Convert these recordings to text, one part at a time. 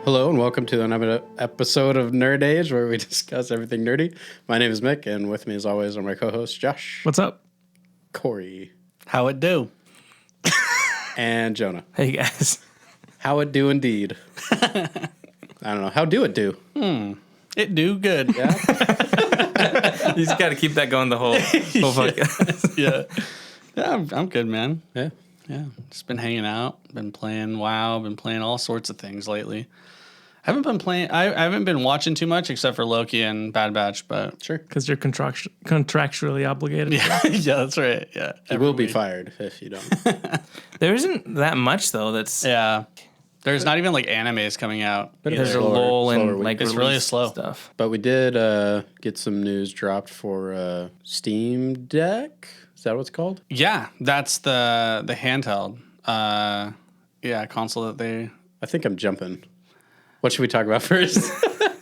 Hello and welcome to another episode of Nerd Age where we discuss everything nerdy. My name is Mick and with me as always are my co-hosts Josh. What's up? Corey. How it do? And Jonah. Hey guys. How it do indeed. I don't know. How do it do? It do good. Yeah. You just got to keep that going the whole podcast. Yeah, I'm good, man. Yeah. Yeah, just been hanging out, been playing WoW, been playing all sorts of things lately. I haven't been watching too much except for Loki and Bad Batch, but Sure. Because you're contractually obligated. yeah, that's right. Yeah, You will be fired if you don't. There isn't that much though. That's Yeah, there's not even like animes coming out. But there's slower- a lull slower and week. like It's really release slow. stuff. But we did get some news dropped for Steam Deck. Is that what it's called? Yeah, that's the handheld. Console that they. I think I'm jumping. What should we talk about first?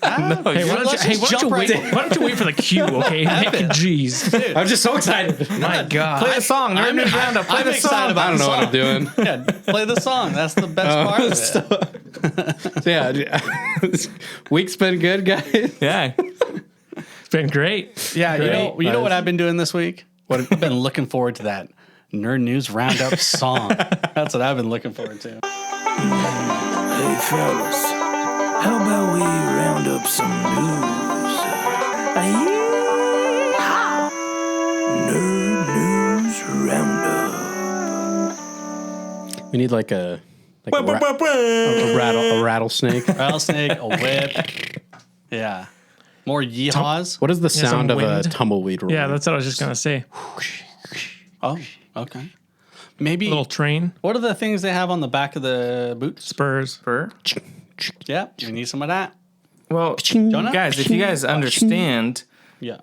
No, Hey, why let's just jump right in. don't you wait for the cue, okay? Jeez. I'm just so excited. My God. Play the song. I'm excited about I don't know what I'm doing. Yeah, play the song. That's the best part of it. So yeah, week's been good, guys. Yeah. It's been great. Yeah, Great. you know what I've been doing this week? I've been looking forward to that Nerd News Roundup song. That's what I've been looking forward to. Hey fellas, how about we round up some news? Nerd News Roundup. We need like a rattlesnake. Rattlesnake, a whip. Yeah. More yeehaws. What is the some sound of a wind. tumbleweed roll? Yeah, that's what I was just going to say. Oh, okay. Maybe. A little train, What are the things they have on the back of the boots? spurs. Yeah, you need some of that. Well, Jonah? guys, if you guys understand, Yeah.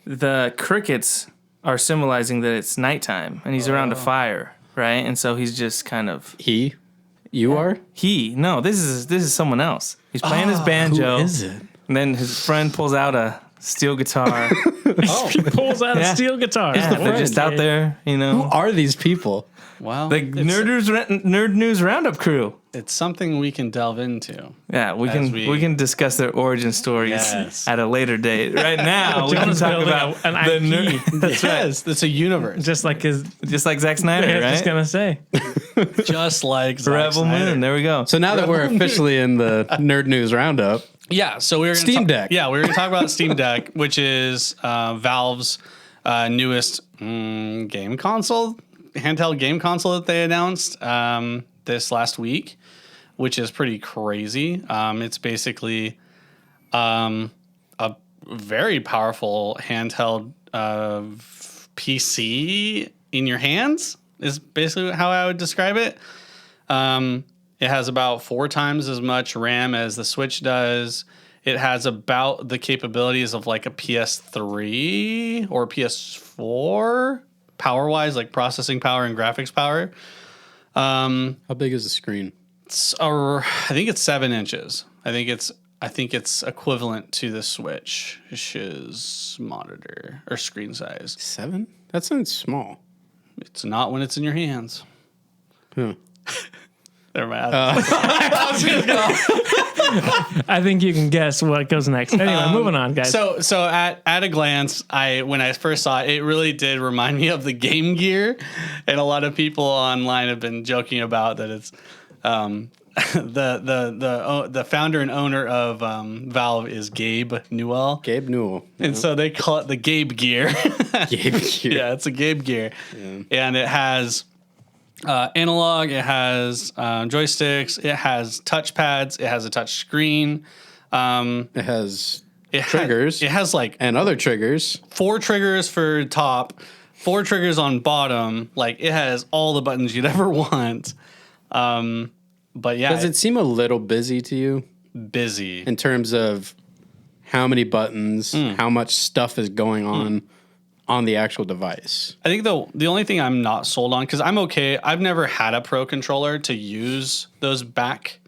the crickets are symbolizing that it's nighttime and he's around a fire, right? And so he's just kind of You are? no, this is someone else. He's playing his banjo. Who is it? And then his friend pulls out a steel guitar. Oh, Pulls out Yeah. a steel guitar. the They're just friend. out there, you Who know. are these people? wow. The Nerd News Roundup crew. It's something we can delve into. Yeah, we we can discuss their origin stories Yes. at a later date. Right now, we can John's talk building about an the IP. nerd. That's right. Yes, it's a universe. Just like his. Just like Zack Snyder, I was right? just gonna say. Just like Zack Rebel Snyder. Moon. There we go. So now that we're officially in the Nerd News Roundup, Yeah, so we were gonna Steam Deck. Yeah, we were going to talk about Steam Deck, which is Valve's newest game console, handheld game console that they announced this last week, which is pretty crazy. It's basically a very powerful handheld PC in your hands. Is basically how I would describe it. It has about 4 times as much RAM as the Switch does. It has about the capabilities of like a PS3 or PS4 power-wise, like processing power and graphics power. how big is the screen? I think it's 7 inches. I think it's equivalent to the Switch's monitor or screen size. 7? That sounds small. It's not when it's in your hands. Huh. Never mind. I think you can guess what goes next. Anyway, moving on, guys. So at a glance, when I first saw it, it really did remind me of the Game Gear, and a lot of people online have been joking about that. It's the founder and owner of Valve is Gabe Newell, Gabe Newell. and so they call it the Gabe Gear. Gabe Gear. Yeah, it's a Gabe Gear, and it has analog, it has joysticks, it has touchpads, it has a touch screen. It has It triggers it has like and other triggers. 4 triggers for top, 4 triggers on bottom. Like it has all the buttons you'd ever want. But yeah, Does it seem a little busy to you busy. in terms of how many buttons, how much stuff is going on the actual device? I think the only thing I'm not sold on, because I'm okay. I've never had a Pro controller to use those back,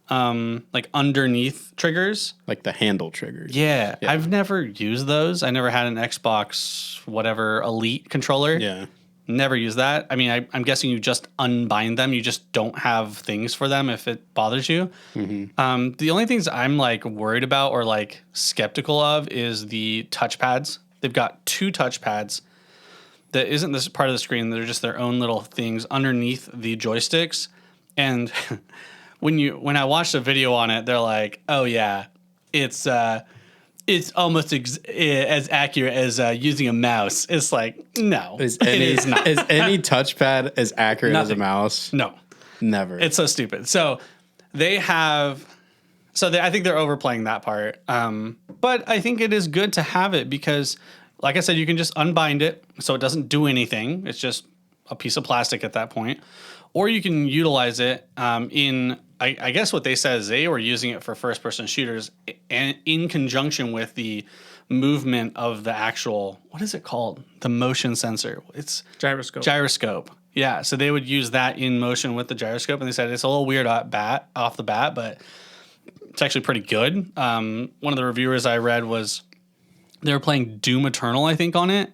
like underneath triggers. Like the handle triggers. Yeah, I've never used those. I never had an Xbox whatever Elite controller. Yeah. Never use that. I mean, I'm guessing you just unbind them. You just don't have things for them if it bothers you. The only things I'm like worried about or like skeptical of is the touchpads. They've got 2 touchpads that isn't this part of the screen. They're just their own little things underneath the joysticks. And when I watched a video on it, they're like, "Oh yeah, it's almost as accurate as using a mouse." It's like, no, it is not. Is any touchpad as accurate as a Nothing. mouse? No, Never. it's so stupid. So I think they're overplaying that part. But I think it is good to have it because, like I said, you can just unbind it so it doesn't do anything. It's just a piece of plastic at that point. Or you can utilize it I guess what they said is they were using it for first-person shooters and in conjunction with the movement of the actual, what is it called? The motion sensor. It's Gyroscope. Yeah, so they would use that in motion with the gyroscope, and they said it's a little weird off the bat, but it's actually pretty good. One of the reviewers I read was they were playing Doom Eternal, I think, on it,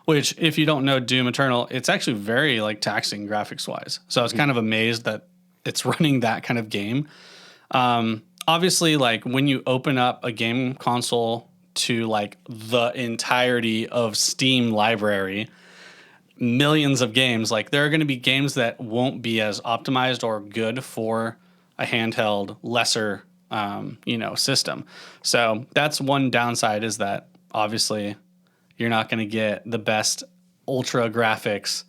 which if you don't know Doom Eternal, it's actually very like taxing graphics-wise. So I was kind of amazed that it's running that kind of game. Obviously, like when you open up a game console to like the entirety of Steam library, millions of games, like there are going to be games that won't be as optimized or good for a handheld, lesser, system. So that's one downside, is that obviously you're not going to get the best ultra graphics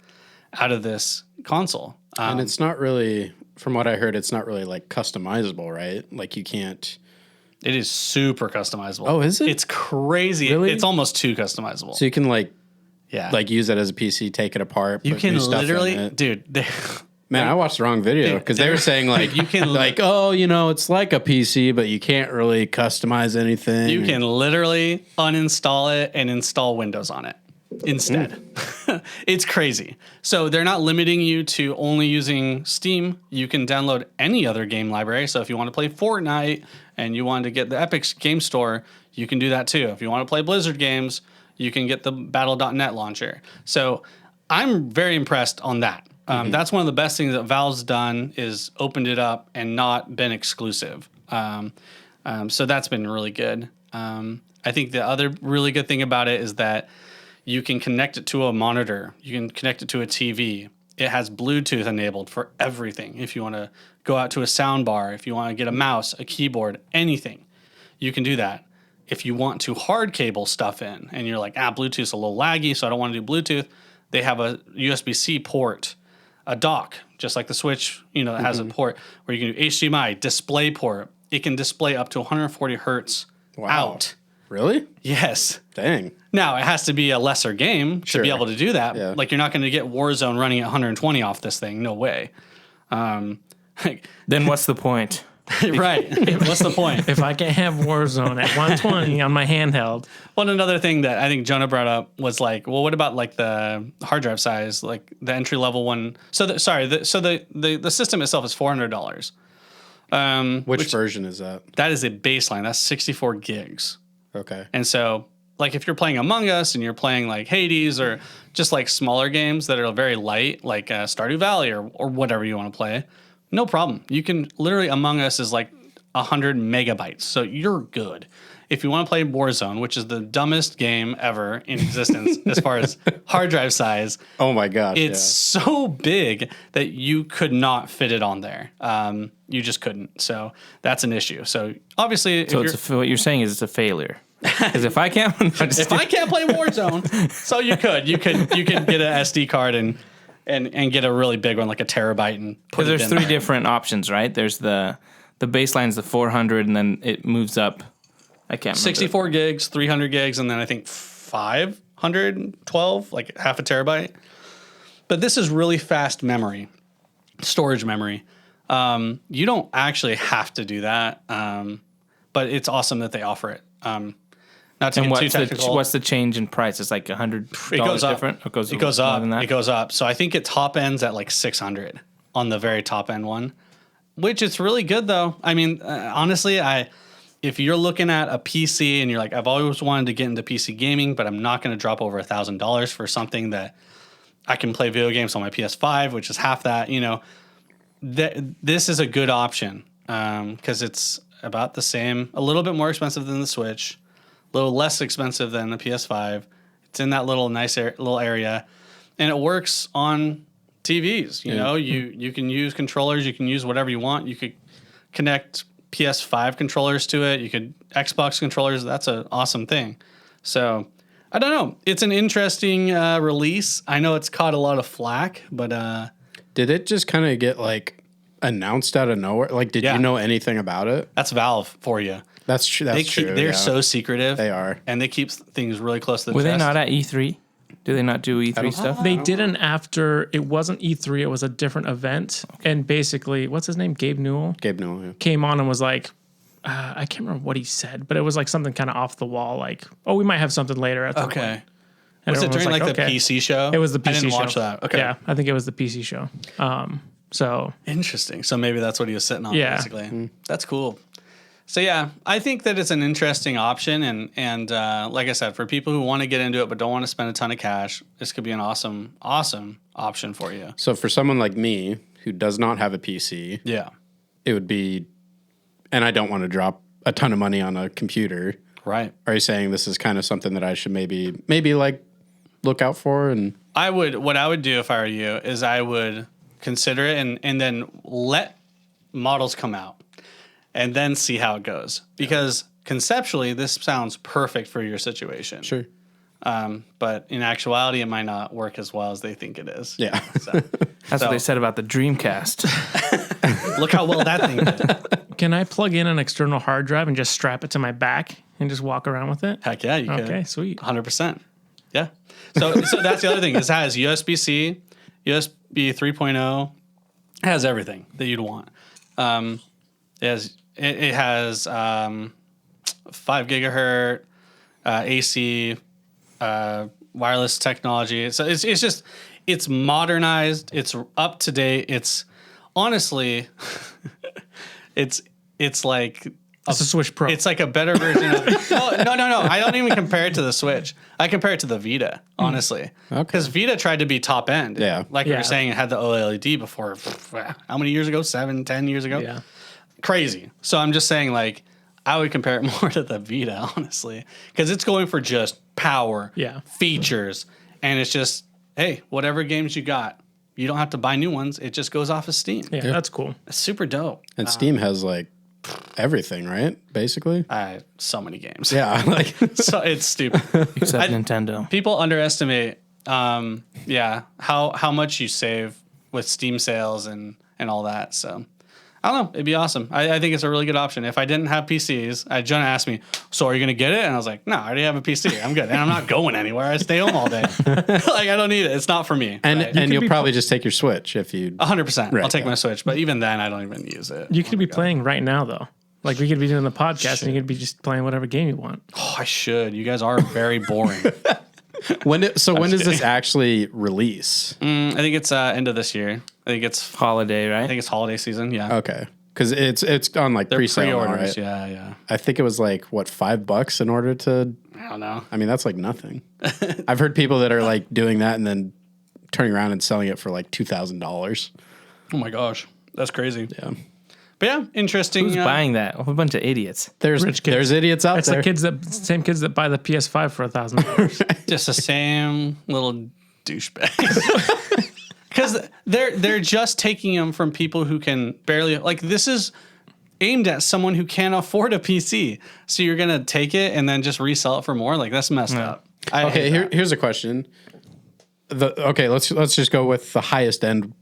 out of this console. And it's not really, from what I heard, it's not really like customizable, right? Like you can't. It is super customizable. Oh, is it? It's crazy. Really? It's almost too customizable. So you can like Yeah. use it as a PC, take it apart. You put can new stuff in literally, it. dude. Man, I watched the wrong video because they were saying like You can like, oh, it's like a PC, but you can't really customize anything. You can literally uninstall it and install Windows on it instead. It's crazy. So they're not limiting you to only using Steam. You can download any other game library. So if you want to play Fortnite and you want to get the Epic Game Store, you can do that too. If you want to play Blizzard games, you can get the Battle.net launcher. So I'm very impressed on that. That's one of the best things that Valve's done, is opened it up and not been exclusive. So that's been really good. I think the other really good thing about it is that you can connect it to a monitor. You can connect it to a TV. It has Bluetooth enabled for everything. If you want to go out to a sound bar, if you want to get a mouse, a keyboard, anything, you can do that. If you want to hard cable stuff in and you're like, Bluetooth's a little laggy, so I don't want to do Bluetooth, they have a USB-C port, a dock, just like the Switch, that has a port where you can do HDMI, display port. It can display up to 140 hertz out. Really? Yes. Dang. Now, it has to be a lesser game to be Sure. able to do that. Yeah. Like, you're not going to get Warzone running at 120 off this thing. No way. Then what's the point? Right. What's the point? If I can't have Warzone at 120 on my handheld, Well, another thing that I think Jonah brought up was like, well, what about like the hard drive size, like the entry level one? So, the system itself is $400. Which version is that? That is a baseline. That's 64 gigs. Okay. And so, like, if you're playing Among Us and you're playing like Hades or just like smaller games that are very light, like Stardew Valley or whatever you want to play, no problem. You can literally, Among Us is like 100 megabytes. So you're good. If you want to play Warzone, which is the dumbest game ever in existence as far as hard drive size, Oh my gosh. it's so big that you could not fit it on there. You just couldn't. So that's an issue. So obviously, So what you're saying is it's a failure. Because if I can't, if I can't play Warzone, so you could get an SD card and get a really big one, like a terabyte, and put because it there's in three there. different options, right? There's the baseline's the 400, and then it moves up. I can't remember. 64 gigs, 300 gigs, and then I think 512, like half a terabyte. But this is really fast memory, storage memory. You don't actually have to do that, but it's awesome that they offer it. Not to And get too technical. what's the change in price? It's like $100 It goes up. different. It goes It goes more up. than that? It goes up. So I think it top ends at like 600 on the very top end one, which is really good though. I mean, honestly, if you're looking at a PC and you're like, I've always wanted to get into PC gaming, but I'm not going to drop over $1,000 for something that I can play video games on my PS5, which is half that. This is a good option because it's about the same, a little bit more expensive than the Switch, a little less expensive than the PS5. It's in that little nice little area, and it works on TVs. You can use controllers, you can use whatever you want. You could connect PS5 controllers to it. You could Xbox controllers. That's an awesome thing. So I don't know. It's an interesting release. I know it's caught a lot of flack, but did it just kind of get like announced out of nowhere? Like, did you know anything about it? that's Valve for you. That's true. They're so secretive. They are, and they keep things really close to the Were chest. they not at E3? Do they not do E3 stuff? They didn't after. It wasn't E3. It was a different event. And basically, what's his name? Gabe Newell Gabe Newell. Yeah. came on and was like, I can't remember what he said, but it was like something kind of off the wall. Like, we might have something later at some point. Okay. And Was it everyone during the okay. PC show? It was the PC I didn't show. watch that. Okay. Yeah, I think it was the PC show. So Interesting. So maybe that's what he was sitting on, Yeah. basically. That's cool. So yeah, I think that it's an interesting option, and like I said, for people who want to get into it but don't want to spend a ton of cash, this could be an awesome option for you. So for someone like me who does not have a PC, Yeah. it would be, and I don't want to drop a ton of money on a computer. Right. Are you saying this is kind of something that I should maybe like look out for? And What I would do if I were you is I would consider it and then let models come out and then see how it goes. Because conceptually, this sounds perfect for your situation. sure, But in actuality, it might not work as well as they think it is. yeah. So, That's what they said about the Dreamcast. look how well that thing did. can I plug in an external hard drive and just strap it to my back and just walk around with it? Heck yeah, you could. Okay, sweet. 100%. Yeah. So that's the other thing. Is it has USB-C, USB 3.0. It has everything that you'd want. It has 5 gigahertz AC wireless technology. So it's modernized. It's up to date. It's honestly, it's like. It's a Switch Pro. It's like a better version of. No. I don't even compare it to the Switch. I compare it to the Vita, honestly. Okay. Because Vita tried to be top end. Yeah. Like you Yeah. were saying, it had the OLED before. How many years ago? 7, 10 years ago? yeah. Crazy. So I'm just saying, like, I would compare it more to the Vita, honestly. Because it's going for just power, Yeah. features, and it's just, hey, whatever games you got, you don't have to buy new ones. It just goes off of Steam. Yeah, that's cool. It's super dope. And Steam has like everything, right? Basically. So many games. Yeah. Like So it's stupid. Except Nintendo. People underestimate, how much you save with Steam sales and all that. So I don't know. It'd be awesome. I think it's a really good option. If I didn't have PCs, Jonah asked me, "So are you going to get it?" And I was like, "No, I already have a PC. I'm good, and I'm not going anywhere. I stay home all day. Like I don't need it. It's not for me." and right? and you'll probably just take your Switch if you. 100%. Right, I'll take yeah. my Switch, but even then, I don't even use it. You could be playing right now, though. Like, we could be doing the podcast and you could be just playing whatever game you want. Oh, I should. You guys are very boring. When does this actually release? I think it's end of this year. I think it's Holiday, right? it's holiday season. Yeah. Okay, because it's on like They're pre-sale now, pre-orders. right? Yeah. I think it was like what, $5 in order to. I don't know. I mean, that's like nothing. I've heard people that are like doing that and then turning around and selling it for like $2,000. Oh my gosh, that's crazy. Yeah, But yeah, interesting. Who's buying that? A whole bunch of idiots. there's idiots out It's there. the same kids that buy the PS5 for $1,000. Just the same little douchebags. Because they're just taking them from people who can barely, like, this is aimed at someone who can't afford a PC. So you're gonna take it and then just resell it for more? Like, that's messed up. I Okay, hate that. here's a question. Let's just go with the highest end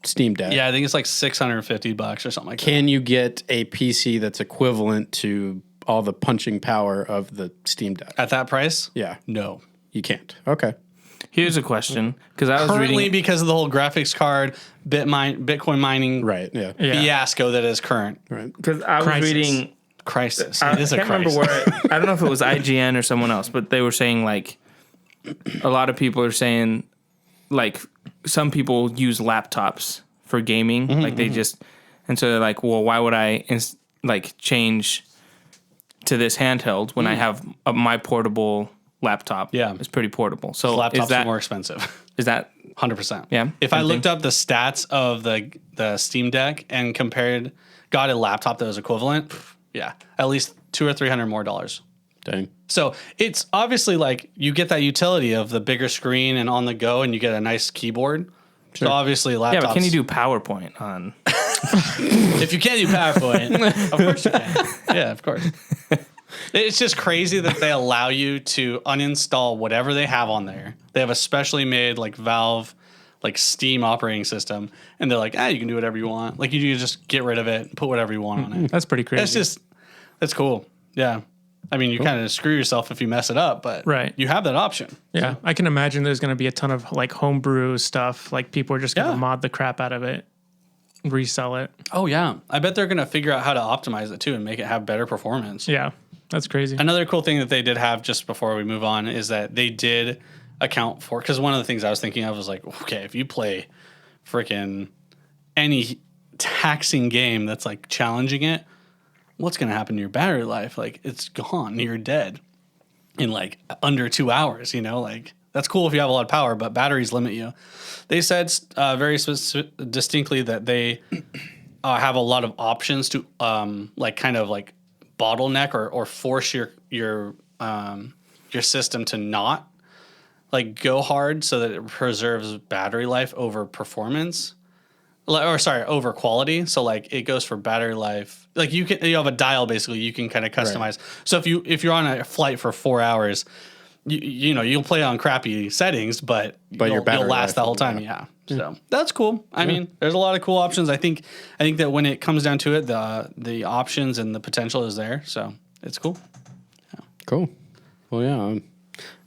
Steam Deck. Yeah, I think it's like $650 or something like that. Can you get a PC that's equivalent to all the punching power of the Steam Deck? At that price? Yeah, No. you can't. Okay. Here's a question, because I was Currently, reading. because of the whole graphics card, Bitcoin mining Right. Yeah. fiasco that is current. Right. Because I was Crisis. reading. Crisis. I It is a can't remember crisis. where. I don't know if it was IGN or someone else, but they were saying like a lot of people are saying like some people use laptops for gaming, like they just, and so they're like, well, why would I like change to this handheld when I have my portable laptop? Yeah. it's pretty portable. So Laptops is that are more expensive. Is that 100%. Yeah, If I same looked thing. up the stats of the Steam Deck and got a laptop that was equivalent, yeah, at least $200 or $300 more dollars. Dang. So it's obviously like you get that utility of the bigger screen and on the go, and you get a nice keyboard. So obviously laptops. Yeah, but can you do PowerPoint on? If you can't do PowerPoint, of course you can. Yeah, of course. It's just crazy that they allow you to uninstall whatever they have on there. They have a specially made like Valve, like Steam operating system, and they're like, you can do whatever you want. Like you just get rid of it and put whatever you want on it. That's pretty crazy. That's cool. Yeah. I mean, you kind of screw yourself if you mess it up, but Right. you have that option. Yeah, I can imagine there's going to be a ton of like homebrew stuff. Like people are just going to Yeah. mod the crap out of it, resell it. Oh yeah, I bet they're gonna figure out how to optimize it too and make it have better performance. Yeah, that's crazy. Another cool thing that they did have just before we move on is that they did account for, because one of the things I was thinking of was like, okay, if you play freaking any taxing game that's like challenging it, what's gonna happen to your battery life? Like it's gone, you're dead in like under 2 hours. Like that's cool if you have a lot of power, but batteries limit you. They said very distinctly that they have a lot of options to like kind of like bottleneck or force your system to not like go hard so that it preserves battery life over performance. Over quality. So like it goes for battery life. Like you have a dial basically you can kind of customize. Right. So if you're on a flight for 4 hours, you'll play on crappy settings, but your battery you'll last life the whole time. Yeah. So that's cool. I mean, there's a lot of cool options. I think that when it comes down to it, the options and the potential is there. So it's cool. Yeah. Cool. Well, yeah.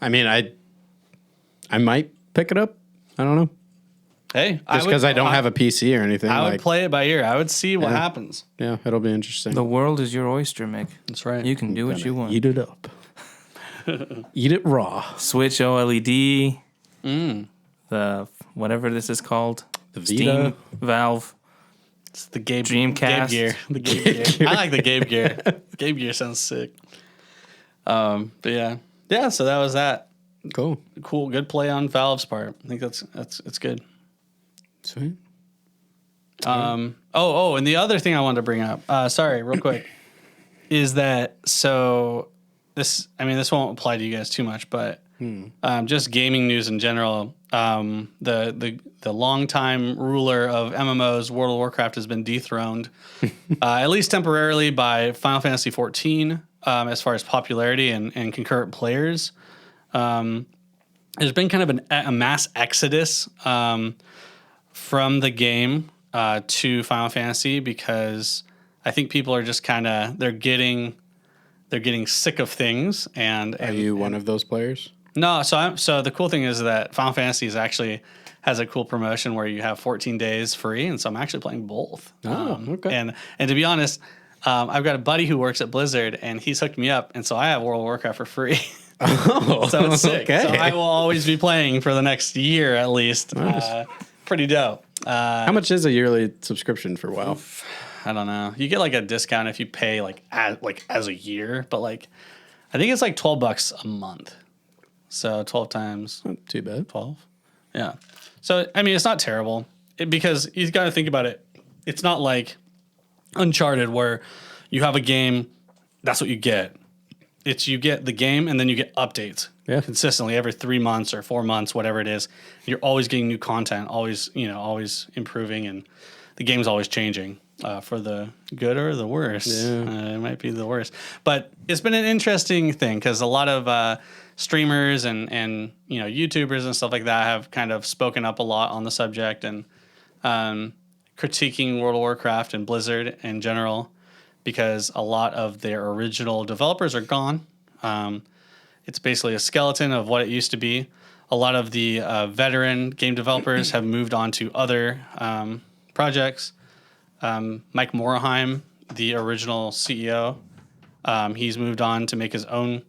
I mean, I might pick it up. I don't know. Hey, just because I don't have a PC or anything. I would play it by ear. I would see what happens. Yeah, it'll be interesting. The world is your oyster, Mick. That's right. You can do what you want. Eat it up. Eat it raw. Switch OLED. The whatever this is called. The Vita. Steam Valve. It's the Gabe Dreamcast. Gabe gear. The Gabe gear. I like the Gabe gear. Gabe gear sounds sick. But yeah. So that was that. Cool. Good play on Valve's part. I think it's good. Sweet. And the other thing I wanted to bring up, real quick, is that this won't apply to you guys too much, but just gaming news in general. The longtime ruler of MMOs, World of Warcraft, has been dethroned, at least temporarily, by Final Fantasy XIV. As far as popularity and concurrent players, there's been kind of a mass exodus from the game to Final Fantasy because I think people are just kind of they're getting sick of things. And Are you one of those players? No, so the cool thing is that Final Fantasy has a cool promotion where you have 14 days free, and so I'm actually playing both. Okay. And to be honest, I've got a buddy who works at Blizzard, and he's hooked me up, and so I have World of Warcraft for free. Oh, So it's sick. okay. So I will always be playing for the next year at least. Nice. Pretty dope. How much is a yearly subscription for WoW? I don't know. You get like a discount if you pay as a year, but like I think it's like $12 a month. So 12 times Not too bad. 12. Yeah. So I mean, it's not terrible because you got to think about it. It's not like Uncharted where you have a game, that's what you get. It's you get the game and then you get updates consistently every 3 months or 4 months, whatever it is. You're always getting new content, always improving, and the game's always changing for the good or the worse. Yeah. It might be the worst, but it's been an interesting thing because a lot of streamers and YouTubers and stuff like that have kind of spoken up a lot on the subject and critiquing World of Warcraft and Blizzard in general, because a lot of their original developers are gone. It's basically a skeleton of what it used to be. A lot of the veteran game developers have moved on to other projects. Mike Morhaime, the original CEO, he's moved on to make his own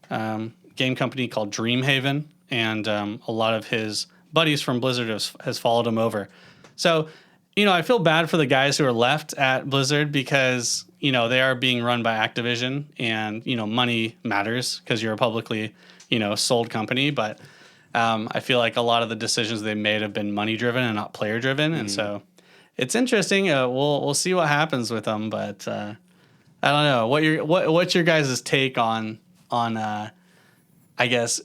game company called Dreamhaven, and a lot of his buddies from Blizzard has followed him over. So, I feel bad for the guys who are left at Blizzard because, they are being run by Activision and, money matters because you're a publicly, sold company. But I feel like a lot of the decisions they made have been money driven and not player driven, and so it's interesting. We'll see what happens with them, but I don't know what's your guys' take on I guess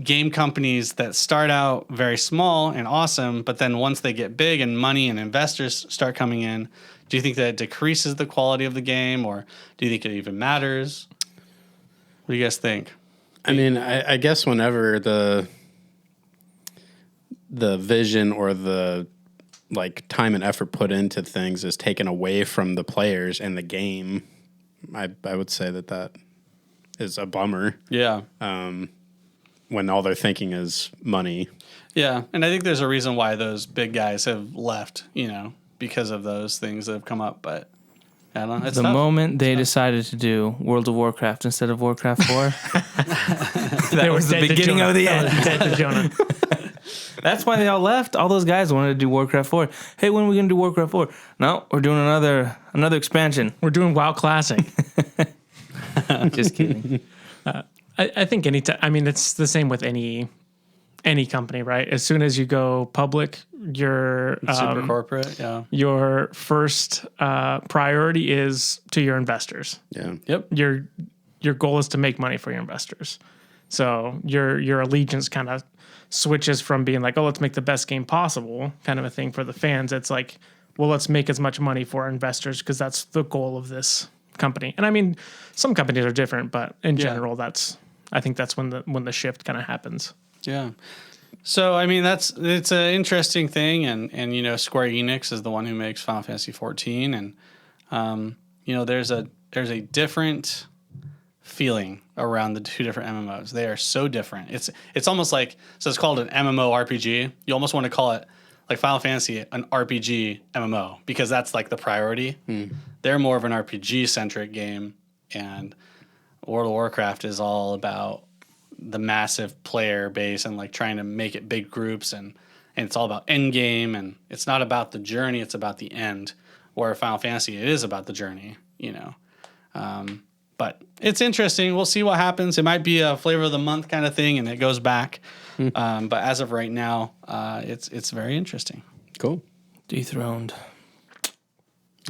game companies that start out very small and awesome, but then once they get big and money and investors start coming in, do you think that it decreases the quality of the game, or do you think it even matters? What do you guys think? I mean, I guess whenever the vision or the like time and effort put into things is taken away from the players and the game, I would say that is a bummer. Yeah. When all they're thinking is money. Yeah, and I think there's a reason why those big guys have left, because of those things that have come up. But I don't know. It's The tough. moment they decided to do World of Warcraft instead of Warcraft 4, that was the dead to beginning Jonah. of the That end. was dead to Jonah. That's why they all left. All those guys wanted to do Warcraft 4. Hey, when are we going to do Warcraft 4? No, we're doing another expansion. We're doing WoW Classic. Just kidding. I think it's the same with any company, right? As soon as you go public, your Super corporate, yeah. your first priority is to your investors. Yeah. Yep. Your goal is to make money for your investors. So your allegiance kind of switches from being like, oh, let's make the best game possible, kind of a thing for the fans. It's like, well, let's make as much money for our investors because that's the goal of this company. And I mean, some companies are different, but in general, I think that's when the shift kind of happens. Yeah. So I mean it's an interesting thing, and Square Enix is the one who makes Final Fantasy 14, and there's a different feeling around the two different MMOs. They are so different. It's almost like, so it's called an MMO RPG. You almost want to call it like Final Fantasy an RPG MMO because that's like the priority. They're more of an RPG centric game, and World of Warcraft is all about the massive player base and like trying to make it big groups, and it's all about end game, and it's not about the journey, it's about the end. Where Final Fantasy, it is about the journey, but it's interesting. We'll see what happens. It might be a flavor of the month kind of thing, and it goes back. But as of right now, it's very interesting. Cool. Dethroned.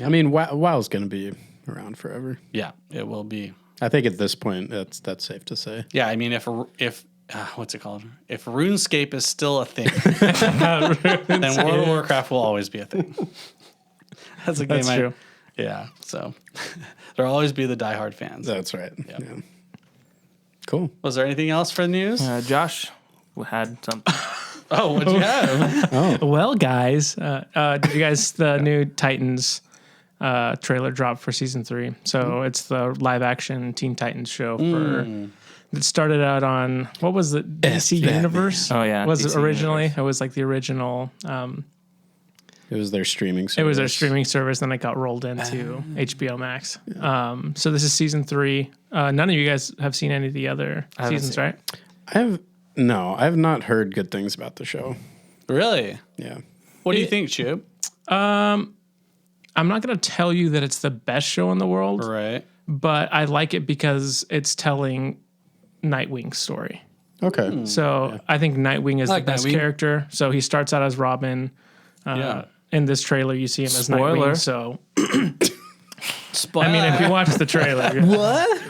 I mean, WoW's going to be around forever. Yeah, it will be. I think at this point, that's safe to say. Yeah, I mean, if what's it called? If RuneScape is still a thing, then World of Warcraft will always be a thing. That's a game. That's true. Yeah, so there'll always be the diehard fans. That's right. Yep. Yeah. Cool. Was there anything else for the news? Josh had something. Oh, what'd you have? Well, guys, did you guys the new Titans trailer dropped for season 3? So it's the live action Teen Titans show that started out on, what was it, DC Universe? Oh, yeah, Was DC it originally? Universe. It was like the original. It was their streaming service. It was their streaming service, then it got rolled into HBO Max. So this is season 3. None of you guys have seen any of the other seasons, seen right? I have not heard good things about the show. Really? Yeah. What do you think, Chip? I'm not going to tell you that it's the best show in the world, Right. but I like it because it's telling Nightwing's story. Okay. So I think Nightwing is like the best Nightwing. character. So he starts out as Robin. Yeah. In this trailer, you see him as Spoiler. Nightwing. So Spoiler. I mean, if you watch the trailer, what?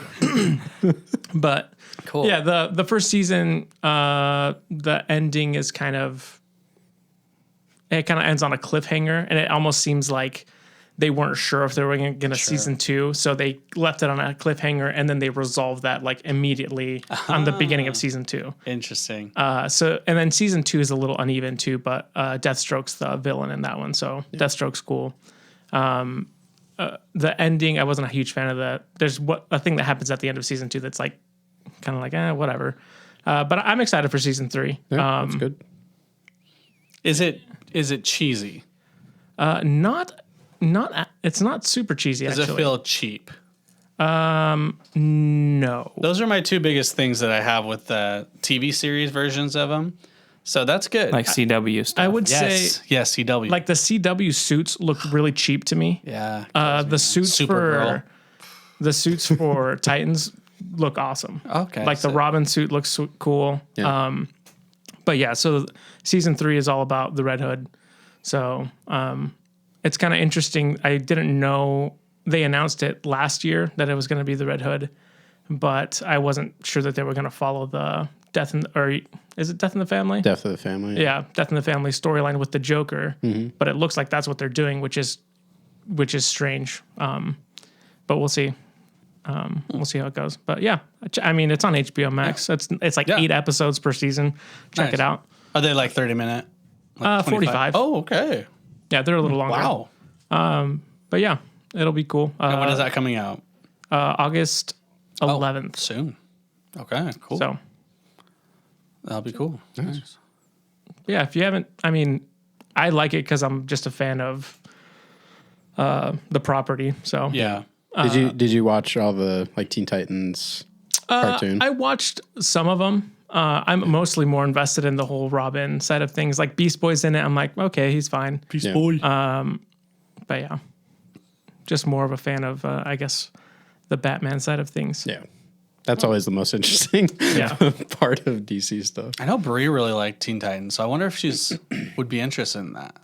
but Cool. yeah, the first season, the ending is kind of ends on a cliffhanger, and it almost seems like they weren't sure if they were going to season 2, so they left it on a cliffhanger, and then they resolved that like immediately on the beginning of season 2. Interesting. And then season 2 is a little uneven too, but Deathstroke's the villain in that one, so Deathstroke's cool. The ending, I wasn't a huge fan of that. There's a thing that happens at the end of season 2 that's like kind of like whatever. But I'm excited for season 3. Yeah, that's good. Is it cheesy? It's not super cheesy. Does actually. it feel cheap? No. Those are my two biggest things that I have with the TV series versions of them. So that's good. Like CW stuff. I would say yes, CW. like the CW suits look really cheap to me. yeah. The suits Supergirl. for Titans look awesome. Okay, Like the so- Robin suit looks cool. Yeah. But yeah, so season 3 is all about the Red Hood. So it's kind of interesting. I didn't know they announced it last year that it was going to be the Red Hood, but I wasn't sure that they were going to follow the Death in, or is it Death in the Family? Death of the Family. Yeah, Death in the Family storyline with the Joker. But it looks like that's what they're doing, which is strange. But we'll see. We'll see how it goes. But yeah, I mean, it's on HBO Max. It's like 8 episodes per season. Check it out. Are they like 30-minute? Like 45. Oh, okay. Yeah, they're a little longer. Wow. But yeah, it'll be cool. And when is that coming out? August 11th. Soon. Okay, cool. So That'll be cool. Nice. yeah, if you haven't, I mean, I like it because I'm just a fan of the property. So Yeah. Did you watch all the like Teen Titans cartoon? I watched some of them. I'm mostly more invested in the whole Robin side of things. Like Beast Boy's in it. I'm like, okay, he's fine. Peace, Yeah. boy. But yeah, just more of a fan of, I guess, the Batman side of things. Yeah. That's always the most interesting Yeah. part of DC stuff. I know Brie really liked Teen Titans, so I wonder if she's would be interested in that.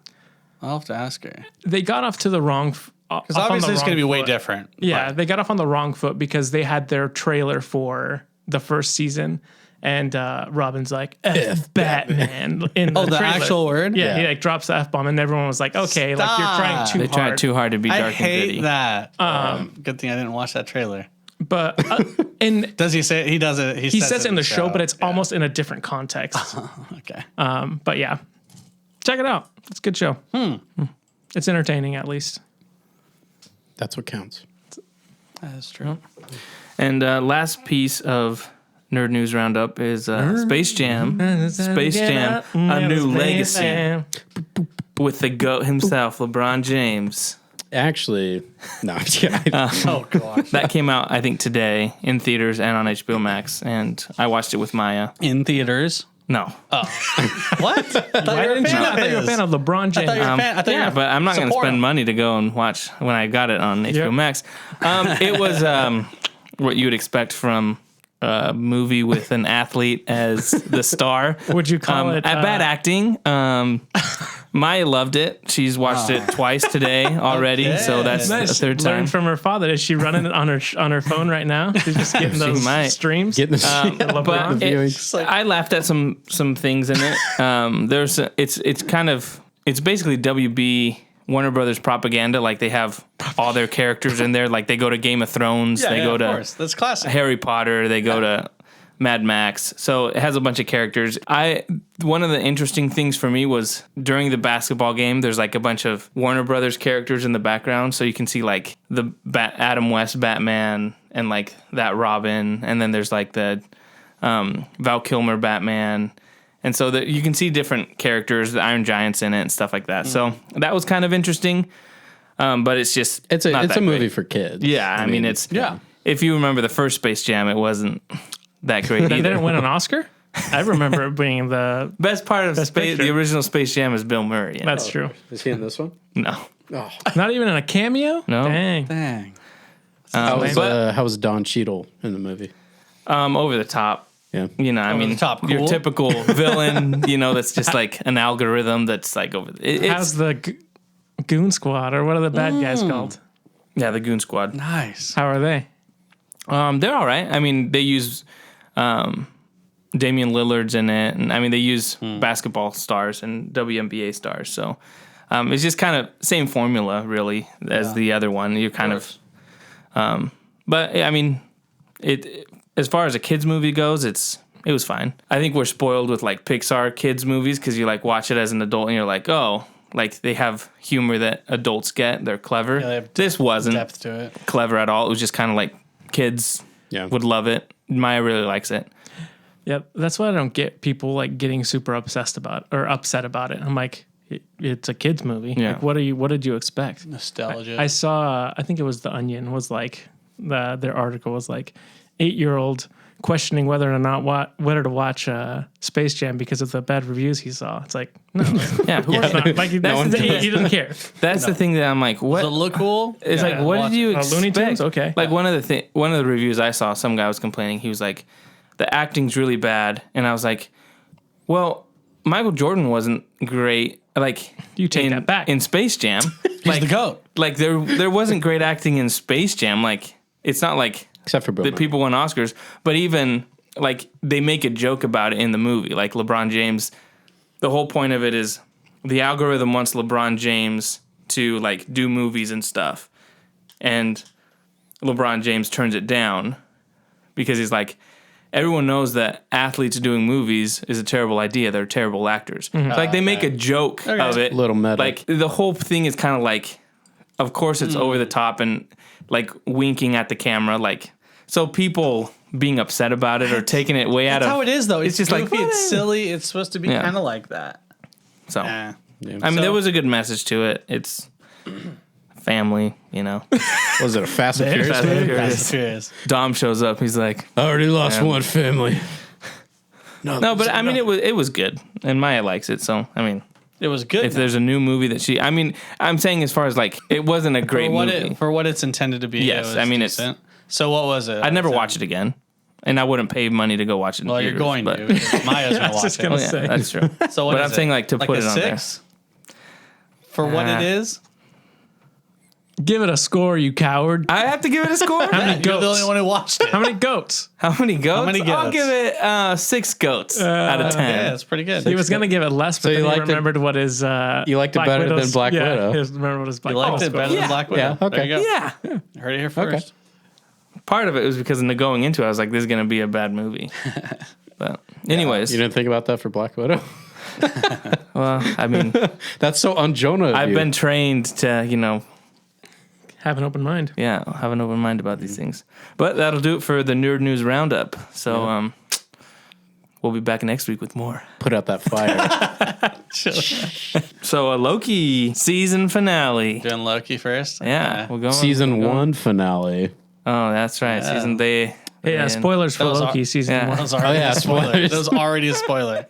I'll have to ask her. They got off to the wrong. Because obviously it's going to be way different. Yeah, but- they got off on the wrong foot because they had their trailer for the first season, and Robin's like F Batman in the the trailer. actual word? Yeah, he Yeah. like drops the F bomb, and everyone was like, "Okay, like you're trying Stop. too They hard." tried too hard to be I dark and hate gritty. that. Good thing I didn't watch that trailer. But and Does he say it? He does it? he says it in the show, but it's almost in a different context. Okay. But yeah, check it out. It's a good show. It's entertaining, at least. That's what counts. That's true. And last piece of Nerd News Roundup is Space Jam. Space Jam, A New Legacy with the GOAT himself, LeBron James. Actually, no. Yeah, Oh, gosh. That came out, I think, today in theaters and on HBO Max, and I watched it with Maya. In theaters. No. What? I thought I didn't know. I thought you were a fan of LeBron James. thought you were a fan. I thought you Yeah, were but I'm not going to support spend him. money to go and watch when I got it on HBO Yep. Max. It was what you would expect from a movie with an athlete as the star. Would you call it bad acting? Maya loved it. She's watched it twice today already, so that's the third time. Learned from her father. Is she running it on her phone right now? She's just getting those might. streams. getting the But LeBron. I laughed at some things in it. It's basically WB Warner Brothers propaganda. Like they have all their characters in there. Like they go to Game of Thrones, they go of to course. That's classic. Harry Potter, they go to Mad Max. So it has a bunch of characters. One of the interesting things for me was during the basketball game, there's like a bunch of Warner Brothers characters in the background. So you can see like the Adam West Batman and like that Robin. And then there's like the Val Kilmer Batman. And so that you can see different characters, the Iron Giants in it and stuff like that. So that was kind of interesting. But it's just it's not a that movie great. for kids. Yeah, I mean it's If you remember the first Space Jam, it wasn't that great They either. didn't win an Oscar. I remember it being the. Best part of Picture. the original Space Jam is Bill Murray. in That's it. true. Is he in this one? No. Not even in a cameo. No. Dang. Dang. How was Don Cheadle in the movie? Over the top. Yeah. You know, I mean, the top, your cool. typical villain, that's just like an algorithm that's like over. How's the Goon Squad or what are the bad guys called? Yeah, the Goon Squad. Nice. How are they? They're all right. I mean, they use Damian Lillard's in it, and I mean, they use basketball stars and WNBA stars. So it's just kind of same formula, really, as the other one. You're kind of, but I mean, it as far as a kids movie goes, it was fine. I think we're spoiled with like Pixar kids movies because you like watch it as an adult and you're like, oh, like they have humor that adults get. They're clever. they have This wasn't Depth to it. clever at all. It was just kind of like kids would love it. Maya really likes it. Yep, that's why I don't get people like getting super obsessed about or upset about it. I'm like, it's a kids movie. Yeah. Like, what did you expect? Nostalgia. I saw. I think it was The Onion. Was like their article was like 8-year-old questioning whether or not whether to watch Space Jam because of the bad reviews he saw. It's like no, Yeah, of course not. Like he doesn't care. That's the thing that I'm like, what? Does it look cool? It's like, what did you expect? Looney Tunes? Okay. Like one of the reviews I saw, some guy was complaining. He was like, the acting's really bad, and I was like, well, Michael Jordan wasn't great. Like You take that back. in Space Jam. He's the GOAT. Like there wasn't great acting in Space Jam. Like it's not like Except for Bill that Murray. people won Oscars, but even like they make a joke about it in the movie. Like LeBron James, the whole point of it is the algorithm wants LeBron James to like do movies and stuff, and LeBron James turns it down because he's like, everyone knows that athletes doing movies is a terrible idea. They're terrible actors. So, like they make a joke of it. Little meta. Like the whole thing is kind of like, of course it's over the top and like winking at the camera. Like, so people being upset about it or taking it way out That's of how it is, though. It's just just like, goofy. It's whatever. silly. It's supposed to be Yeah. kind of like that. So, Eh. I mean, So- there was a good message to it. It's family, you know. Was it a Fast and Furious Fast and movie? Furious. That's serious. Dom shows up. He's like, I already lost Yeah. one family. no, but I mean, it was good, and Maya likes it. So, I mean, It was good. if there's a new movie that I mean, I'm saying as far as like, it wasn't a great movie. For what it's intended to be. Yes, it was I mean, it's- decent. So what was it? I'd never watch it again, and I wouldn't pay money to go watch it. In Well, you're theaters, going but, to. because Maya's gonna watch just it. gonna Oh, yeah, say. that's true. So what But is I'm it? saying, like, to put a it on there. 6? For what it is? Give it a score, you coward. I have to give it a score. How many You're the goats? only one who watched it. How many goats? How many goats? many I'll goats? give it 6 goats out of 10. Yeah, it's pretty good. He was gonna give it less, but you then he liked it- remembered what his You liked it better than Black Widow? He remembered what his Black You liked Widow it better score than Black Widow. Yeah, okay. There you go. Yeah. Heard it here first. Part of it was because in the going into it, I was like, this is going to be a bad movie. But anyways, You didn't think about that for Black Widow? well, I mean, That's so un-Jonah of I've you. been trained to, Have an open mind. yeah, have an open mind about these things. But that'll do it for the Nerd News Roundup. So we'll be back next week with more. Put out that fire. So a Loki season finale. Doing Loki first. Yeah, we're going. Season we're going. 1 finale. Oh, that's right. Season they. Yeah, and- spoilers for Those Loki are- season yeah. one. That was already yeah, a spoiler. spoilers. That was already a spoiler.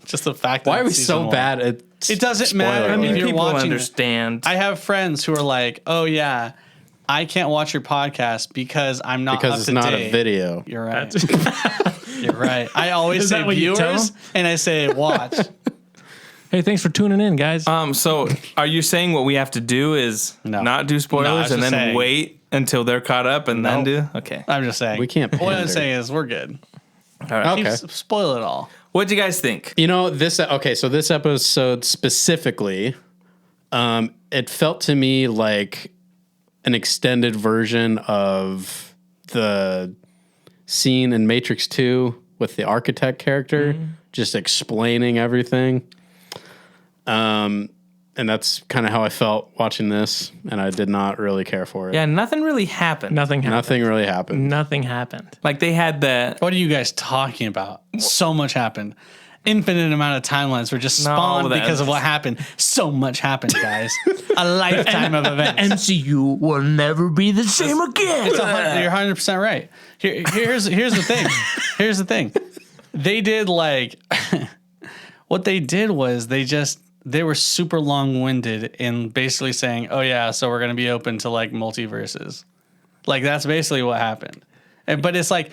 Just the fact that Why are we it's so season one. bad at It doesn't spoiler matter. I mean, If you're people watching it. understand. I have friends who are like, "Oh yeah, I can't watch your podcast because I'm not because up it's to not date." a video. You're right. You're right. I always Is say that what you tell viewers, and I say watch. Hey, thanks for tuning in, guys. So are you saying what we have to do is No. not do No, I spoilers was and then just saying. wait until they're caught up and then Nope. do? Okay. I'm just saying. We can't What I'm pander. saying is we're good. All right. Okay. Spoil it all. What do you guys think? You know, so this episode specifically, it felt to me like an extended version of the scene in Matrix 2 with the architect character, just explaining everything. And that's kind of how I felt watching this, and I did not really care for it. Yeah, nothing really happened. Nothing happened. Nothing really happened. Nothing happened. Like they had the What are you guys talking about? So much happened. Infinite amount of timelines were just spawned that- because of what happened. So much happened, guys. A lifetime of events. MCU will never be the same again. You're 100% right. Here's the thing. Here's the thing. They did like what they did was they were super long-winded in basically saying, "Oh yeah, so we're going to be open to like multiverses." Like that's basically what happened. But it's like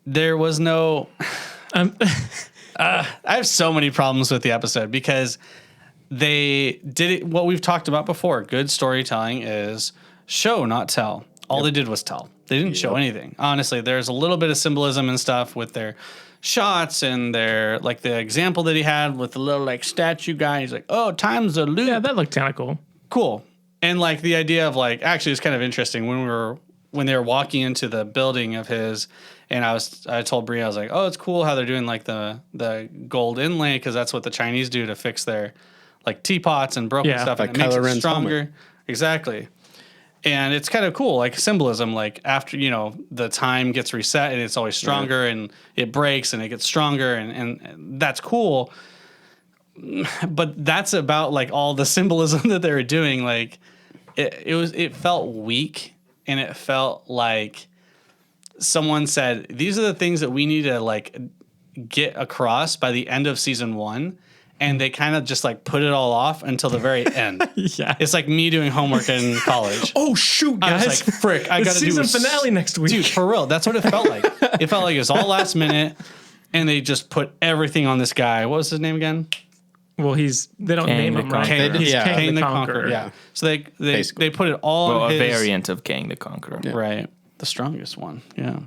there was no I have so many problems with the episode because they did it what we've talked about before. Good storytelling is show, not tell. All they did was tell. They didn't show anything. Honestly, there's a little bit of symbolism and stuff with their shots and their like the example that he had with the little like statue guy. He's like, "Oh, time's a loop." Yeah, that looked kind of cool. Cool. And like the idea of like actually it's kind of interesting when they were walking into the building of his, and I told Brie, I was like, "Oh, it's cool how they're doing like the gold inlay because that's what the Chinese do to fix their like teapots and broken Yeah, stuff, like and it makes Kylo it Ren's stronger." helmet. Exactly. And it's kind of cool, like symbolism, like after, the time gets reset and it's always stronger and it breaks and it gets stronger and that's cool. But that's about like all the symbolism that they were doing. Like it felt weak and it felt like someone said, these are the things that we need to like get across by the end of season 1. And they kind of just like put it all off until the very end. Yeah. It's like me doing homework in college. Oh shoot, I guys! was like, frick, I The got to do season finale next week. Dude, for real, that's what it felt like. It felt like it was all last minute. and they just put everything on this guy. What was his name again? Well, they don't Kang name the him, right? Conqueror. He's Yeah. Kang the Conqueror. Yeah. So they Basically. put it all Well, on a his variant of Kang the Conqueror. right, the strongest one. Yeah.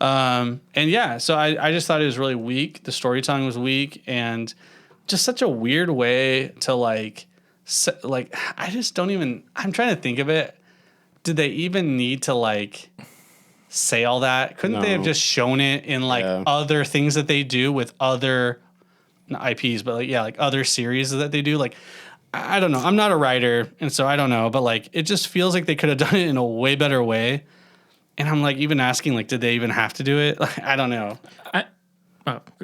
And yeah, so I just thought it was really weak. The storytelling was weak, and just such a weird way to like I just don't even. I'm trying to think of it. Did they even need to like say all that? Couldn't they have No. just shown it in like Yeah. other things that they do with other not IPs, but like other series that they do? Like I don't know. I'm not a writer, and so I don't know. But like it just feels like they could have done it in a way better way. And I'm like even asking like, did they even have to do it? Like, I don't know.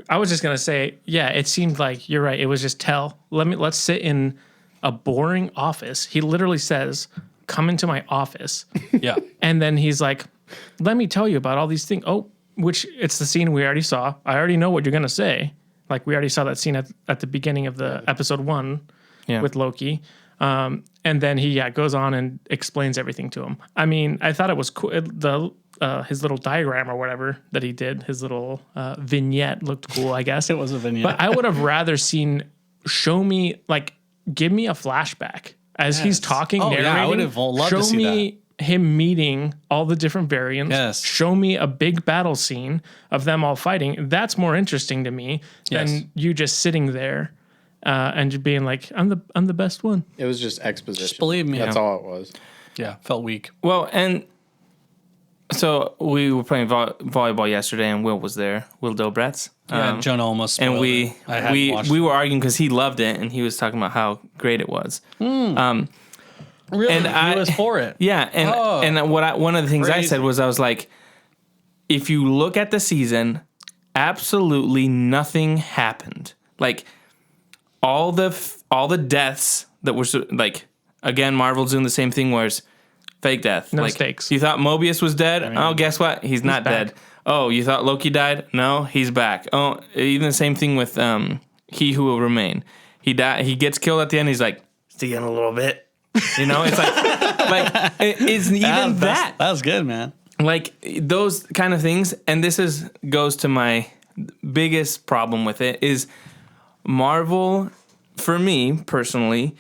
I was just gonna say, yeah, it seemed like you're right. It was just let's sit in a boring office. He literally says, "Come into my office," Yeah. and then he's like, "Let me tell you about all these things." Oh, which it's the scene we already saw. I already know what you're gonna say. Like we already saw that scene at the beginning of the episode 1 Yeah. with Loki. And then he goes on and explains everything to him. I mean, I thought it was cool. His little diagram or whatever that he did, his little vignette looked cool, I guess. It was a vignette. But I would have rather give me a flashback as he's talking, Oh, yeah, narrating. I would have loved show to see me him meeting all the different variants. Yes. Show me a big battle scene of them all fighting. That's more interesting to me Yes. than you just sitting there and just being like, I'm the best one. It was just exposition. Just believe me. That's all it was. Yeah, felt weak. Well, and so we were playing volleyball yesterday, and Will was there. Will Dobretz. Yeah, Jonah almost And spoiled we it. I hadn't we watched we were arguing because he loved it, and he was talking about how great it was. Really? and I- he was for it. Yeah, and Oh. one of the things I Crazy. said was I was like, if you look at the season, absolutely nothing happened. Like all the deaths that were like, again, Marvel's doing the same thing where it's fake death. No like, stakes. You thought Mobius was dead? Oh, guess what? He's not back. dead. Oh, you thought Loki died? No, he's back. Oh, even the same thing with He Who Will Remain. He gets killed at the end. He's like, see you in a little bit. You know, it's like it's even that. That was good, man. Like those kind of things. And this goes to my biggest problem with it is Marvel, for me personally,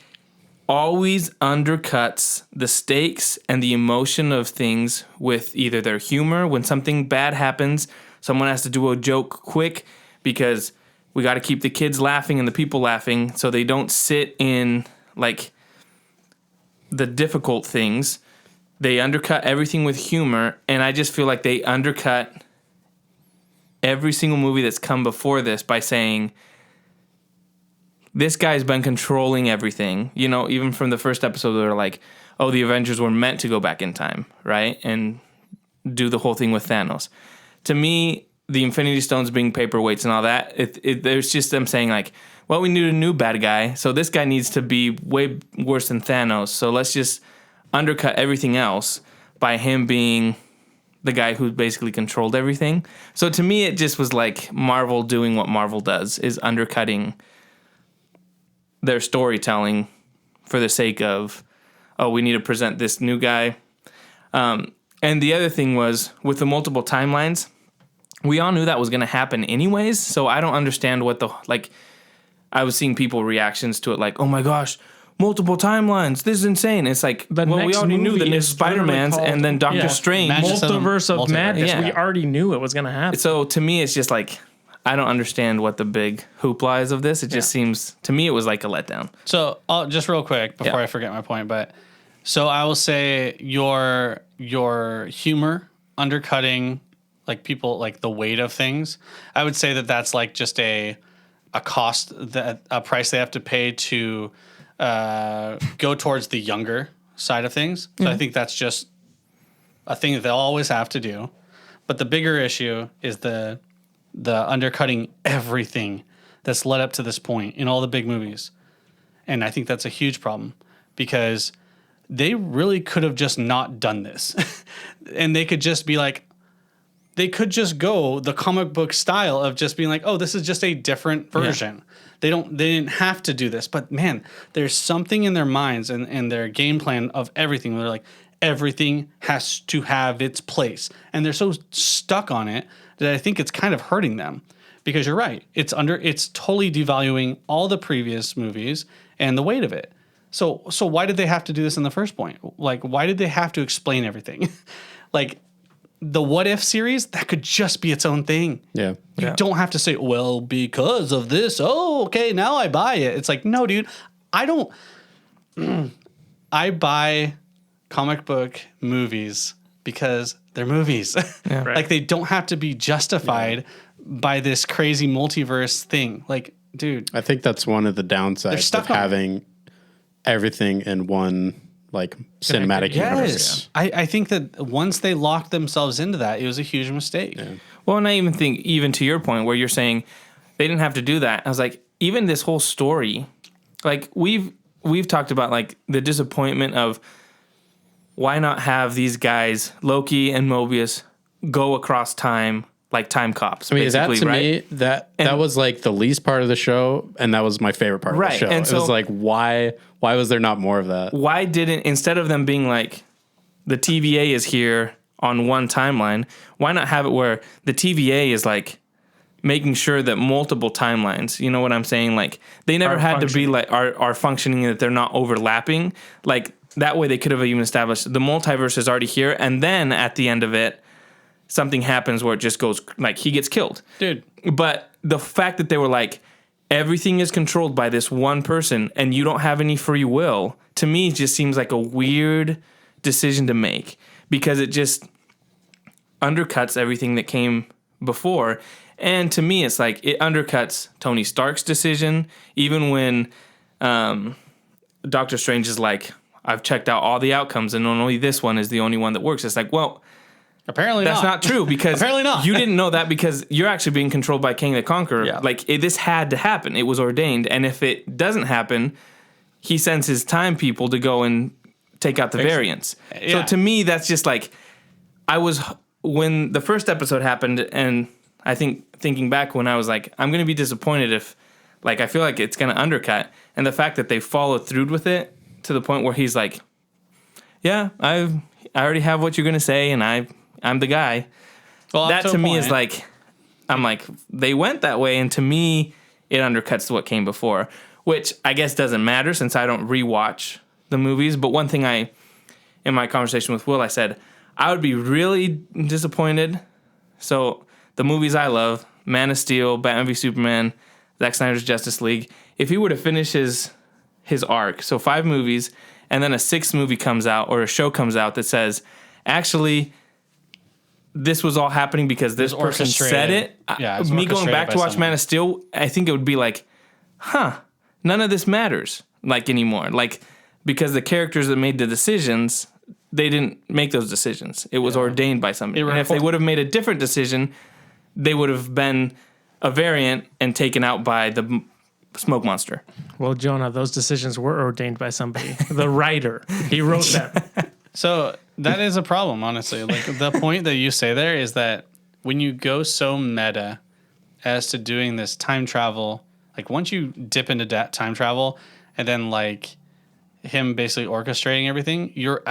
always undercuts the stakes and the emotion of things with either their humor. When something bad happens, someone has to do a joke quick because we got to keep the kids laughing and the people laughing, so they don't sit in like the difficult things. They undercut everything with humor, and I just feel like they undercut every single movie that's come before this by saying, this guy's been controlling everything. You know, even from the first episode, they're like, oh, the Avengers were meant to go back in time, right? And do the whole thing with Thanos. To me, the Infinity Stones being paperweights and all that, there's just them saying like, well, we need a new bad guy, so this guy needs to be way worse than Thanos. So let's just undercut everything else by him being the guy who basically controlled everything. So to me, it just was like Marvel doing what Marvel does, is undercutting their storytelling for the sake of, oh, we need to present this new guy. And the other thing was, with the multiple timelines, we all knew that was going to happen anyways, so I don't understand what I was seeing people reactions to it like, oh my gosh, multiple timelines, this is insane. It's like, The well, we next already knew movie that there's is literally Spider-Man's called- and then Doctor Yeah. Strange. Magic- Multiverse of Multiverse. Madness. Yeah. We already knew it was going to happen. So to me, it's just like, I don't understand what the big hoopla is of this. It just seems, to me, it was like a letdown. So just real quick before Yeah. I forget my point, but so I will say your humor undercutting like people like the weight of things. I would say that that's like just a cost, that a price they have to pay to go towards the younger side of things. So I think that's just a thing that they'll always have to do. But the bigger issue is the undercutting everything that's led up to this point in all the big movies. And I think that's a huge problem because they really could have just not done this. And they could just be like, they could just go the comic book style of just being like, oh, this is just a different version. They didn't have to do this. But man, there's something in their minds and their game plan of everything. They're like, everything has to have its place. And they're so stuck on it that I think it's kind of hurting them because you're right. It's totally devaluing all the previous movies and the weight of it. So why did they have to do this in the first point? Like, why did they have to explain everything? Like, the What If series, that could just be its own thing. Yeah. You don't have to say, well, because of this. Oh, okay, now I buy it. It's like, no, dude, I don't. I buy comic book movies because they're movies. Yeah. Right. Like, they don't have to be justified by this crazy multiverse thing. Like, dude. I think that's one of the They're downsides stuck of on it. having everything in one like cinematic universe. I think that once they locked themselves into that, it was a huge mistake. Yeah. Well, and I even think, even to your point where you're saying they didn't have to do that, I was like, even this whole story, like we've talked about like the disappointment of why not have these guys, Loki and Mobius, go across time like time cops. I mean, that to right? me, that was like the least part of the show, and that was my favorite part of Right, the show. and It was so- like, why was there not more of that? Why didn't, instead of them being like, the TVA is here on one timeline, why not have it where the TVA is like making sure that multiple timelines, you know what I'm saying? Like, they never Are had to be functioning. like, are functioning, that they're not overlapping. Like, that way they could have even established the multiverse is already here, and then at the end of it, something happens where it just goes, like, he gets killed. Dude. But the fact that they were like, everything is controlled by this one person and you don't have any free will, to me just seems like a weird decision to make, because it just undercuts everything that came before. And to me, it's like it undercuts Tony Stark's decision. Even when Doctor Strange is like, I've checked out all the outcomes and only this one is the only one that works. It's like, well, Apparently that's not true, because Apparently not. you didn't know that, because you're actually being controlled by King the Conqueror. Yeah. Like, this had to happen. It was ordained. And if it doesn't happen, he sends his time people to go and take out the variants. Yeah. So to me, that's just like, when the first episode happened, and I think thinking back when I was like, I'm going to be disappointed if, like, I feel like it's going to undercut. And the fact that they followed through with it to the point where he's like, yeah, I already have what you're going to say, and I'm the guy. Well, That up to a me point. is like, I'm like, they went that way, and to me, it undercuts what came before, which I guess doesn't matter since I don't rewatch the movies. But one thing in my conversation with Will, I said, I would be really disappointed. So the movies I love, Man of Steel, Batman v Superman, Zack Snyder's Justice League, if he were to finish his arc, so 5 movies, and then a 6th movie comes out or a show comes out that says, actually, this was all happening because this was person said orchestrated. it. Yeah, it was Me going orchestrated back by to watch someone. Man of Steel, I think it would be like, none of this matters like anymore. Like, because the characters that made the decisions, they didn't make those decisions. It was ordained by somebody. And if they would have made a different decision, they would have been a variant and taken out by the smoke monster. Well, Jonah, those decisions were ordained by somebody. The writer. He wrote them. So that is a problem, honestly. Like, the point that you say there is that when you go so meta as to doing this time travel, like once you dip into time travel and then like him basically orchestrating everything, you're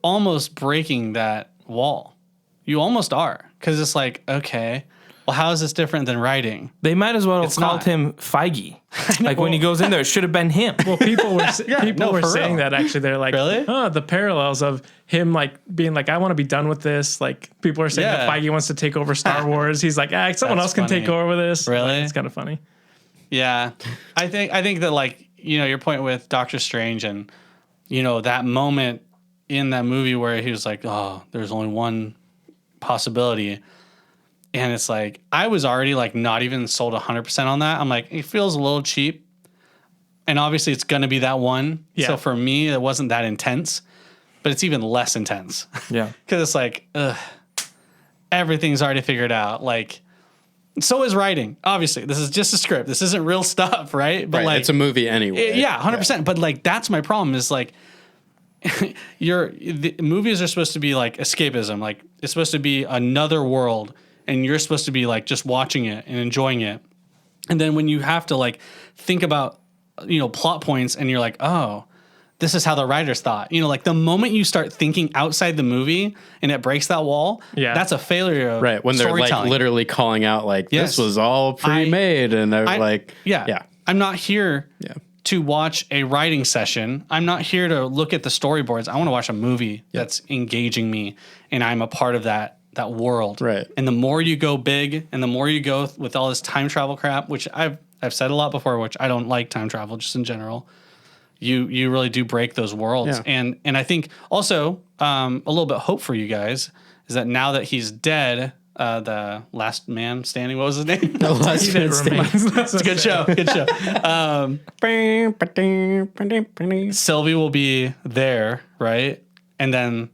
almost breaking that wall. You almost are. Because it's like, okay, well, how is this different than writing? They might as well have It's called not. him Feige. Like, when he goes in there, it should have been him. Well, people were no, for saying real. that actually. They're like, Really? oh, the parallels of him like being like, I want to be done with this. Like, people are saying that Yeah. Feige wants to take over Star Wars. He's like, someone That's else can take funny. over this. Really? Like, it's kind of funny. Yeah. I think that, like, you know, your point with Doctor Strange and, you know, that moment in that movie where he was like, oh, there's only one possibility. And it's like, I was already like not even sold 100% on that. I'm like, it feels a little cheap. And obviously it's going to be that one. Yeah. So for me, it wasn't that intense, but it's even less intense. Yeah. Because it's like, everything's already figured out. Like, so is writing. Obviously, this is just a script. This isn't real stuff, right? But Right, like, it's a movie anyway. yeah, 100%. But like, that's my problem. Is like, the movies are supposed to be like escapism. Like, it's supposed to be another world, and you're supposed to be like just watching it and enjoying it. And then when you have to like think about, you know, plot points, and you're like, oh, this is how the writers thought. You know, like the moment you start thinking outside the movie and it breaks that wall, that's a failure of right. When they're like literally calling out like Yes. this was all pre-made and they're like, yeah. I'm not here to watch a writing session. I'm not here to look at the storyboards. I want to watch a movie that's engaging me and I'm a part of that world. Right. And the more you go big and the more you go with all this time travel crap, which I've said a lot before, which I don't like time travel just in general. You really do break those worlds. Yeah. And I think also a little bit of hope for you guys is that now that he's dead, the last man standing, what was his name? the last man standing. It's a good show. Good show. Sylvie will be there, right? And then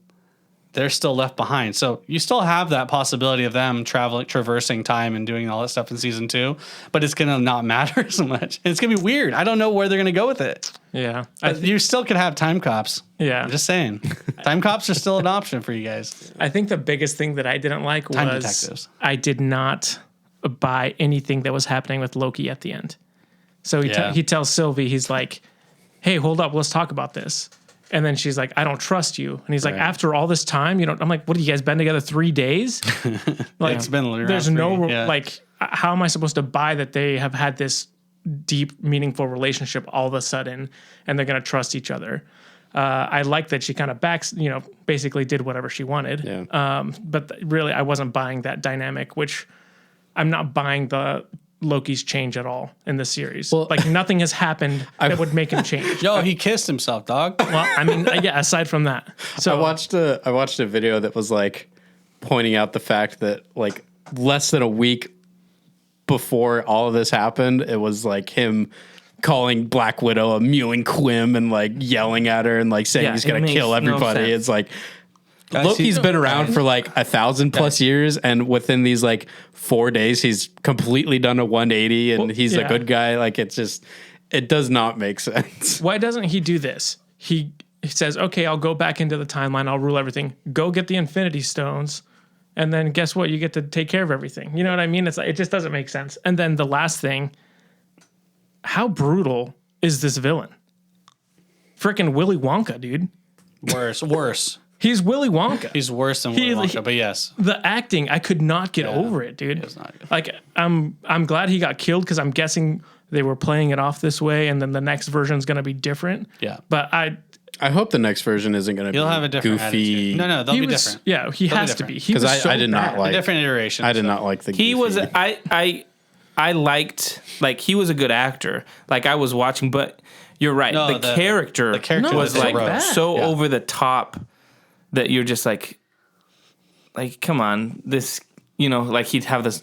they're still left behind. So you still have that possibility of them traversing time and doing all that stuff in season 2, but it's going to not matter so much. And it's going to be weird. I don't know where they're going to go with it. Yeah. You still could have time cops. Yeah. I'm just saying. Time cops are still an option for you guys. I think the biggest thing that I didn't like Time was detectives. I did not buy anything that was happening with Loki at the end. So he tells Sylvie, he's like, hey, hold up, let's talk about this. And then she's like, I don't trust you. And he's like, after all this time, you don't. I'm like, what, you guys been together 3 days? Like, It's been around there's 3, no, yeah. like, how am I supposed to buy that they have had this deep, meaningful relationship all of a sudden and they're going to trust each other? I like that she kind of basically did whatever she wanted. Yeah. But really, I wasn't buying that dynamic, which I'm not buying the Loki's change at all in the series. Well, like nothing has happened that would make him change. Yo, he kissed himself, dog. Well, I mean, yeah, aside from that. So I watched a video that was like pointing out the fact that like less than a week before all of this happened, it was like him calling Black Widow a mewing quim and like yelling at her and like saying he's gonna kill everybody. sense. It's like Guys, Loki's been around for like 1,000+ years, and within these like 4 days, he's completely done a 180, and he's a good guy. Like it does not make sense. why doesn't he do this? He says, okay, I'll go back into the timeline. I'll rule everything. Go get the Infinity Stones. And then guess what? You get to take care of everything. You know what I mean? It's like, it just doesn't make sense. And then the last thing, how brutal is this villain? Freaking Willy Wonka, dude. Worse. He's Willy Wonka. He's worse than Willy Wonka, but yes. The acting, I could not get over it, dude. It's not good. Like, I'm glad he got killed because I'm guessing they were playing it off this way, and then the next version's going to be different. Yeah. But I hope the next version isn't going to be He'll have a different goofy. attitude. No, they'll be different. Yeah, he They'll be has to be. different. He was Because so I did not bad. like. Different iteration. I did not like the. He was goofy. I liked, like, he was a good actor. Like, I was watching, but you're right. No, the character was was like bad. so over the top that you're just like come on, this, you know, like he'd have this,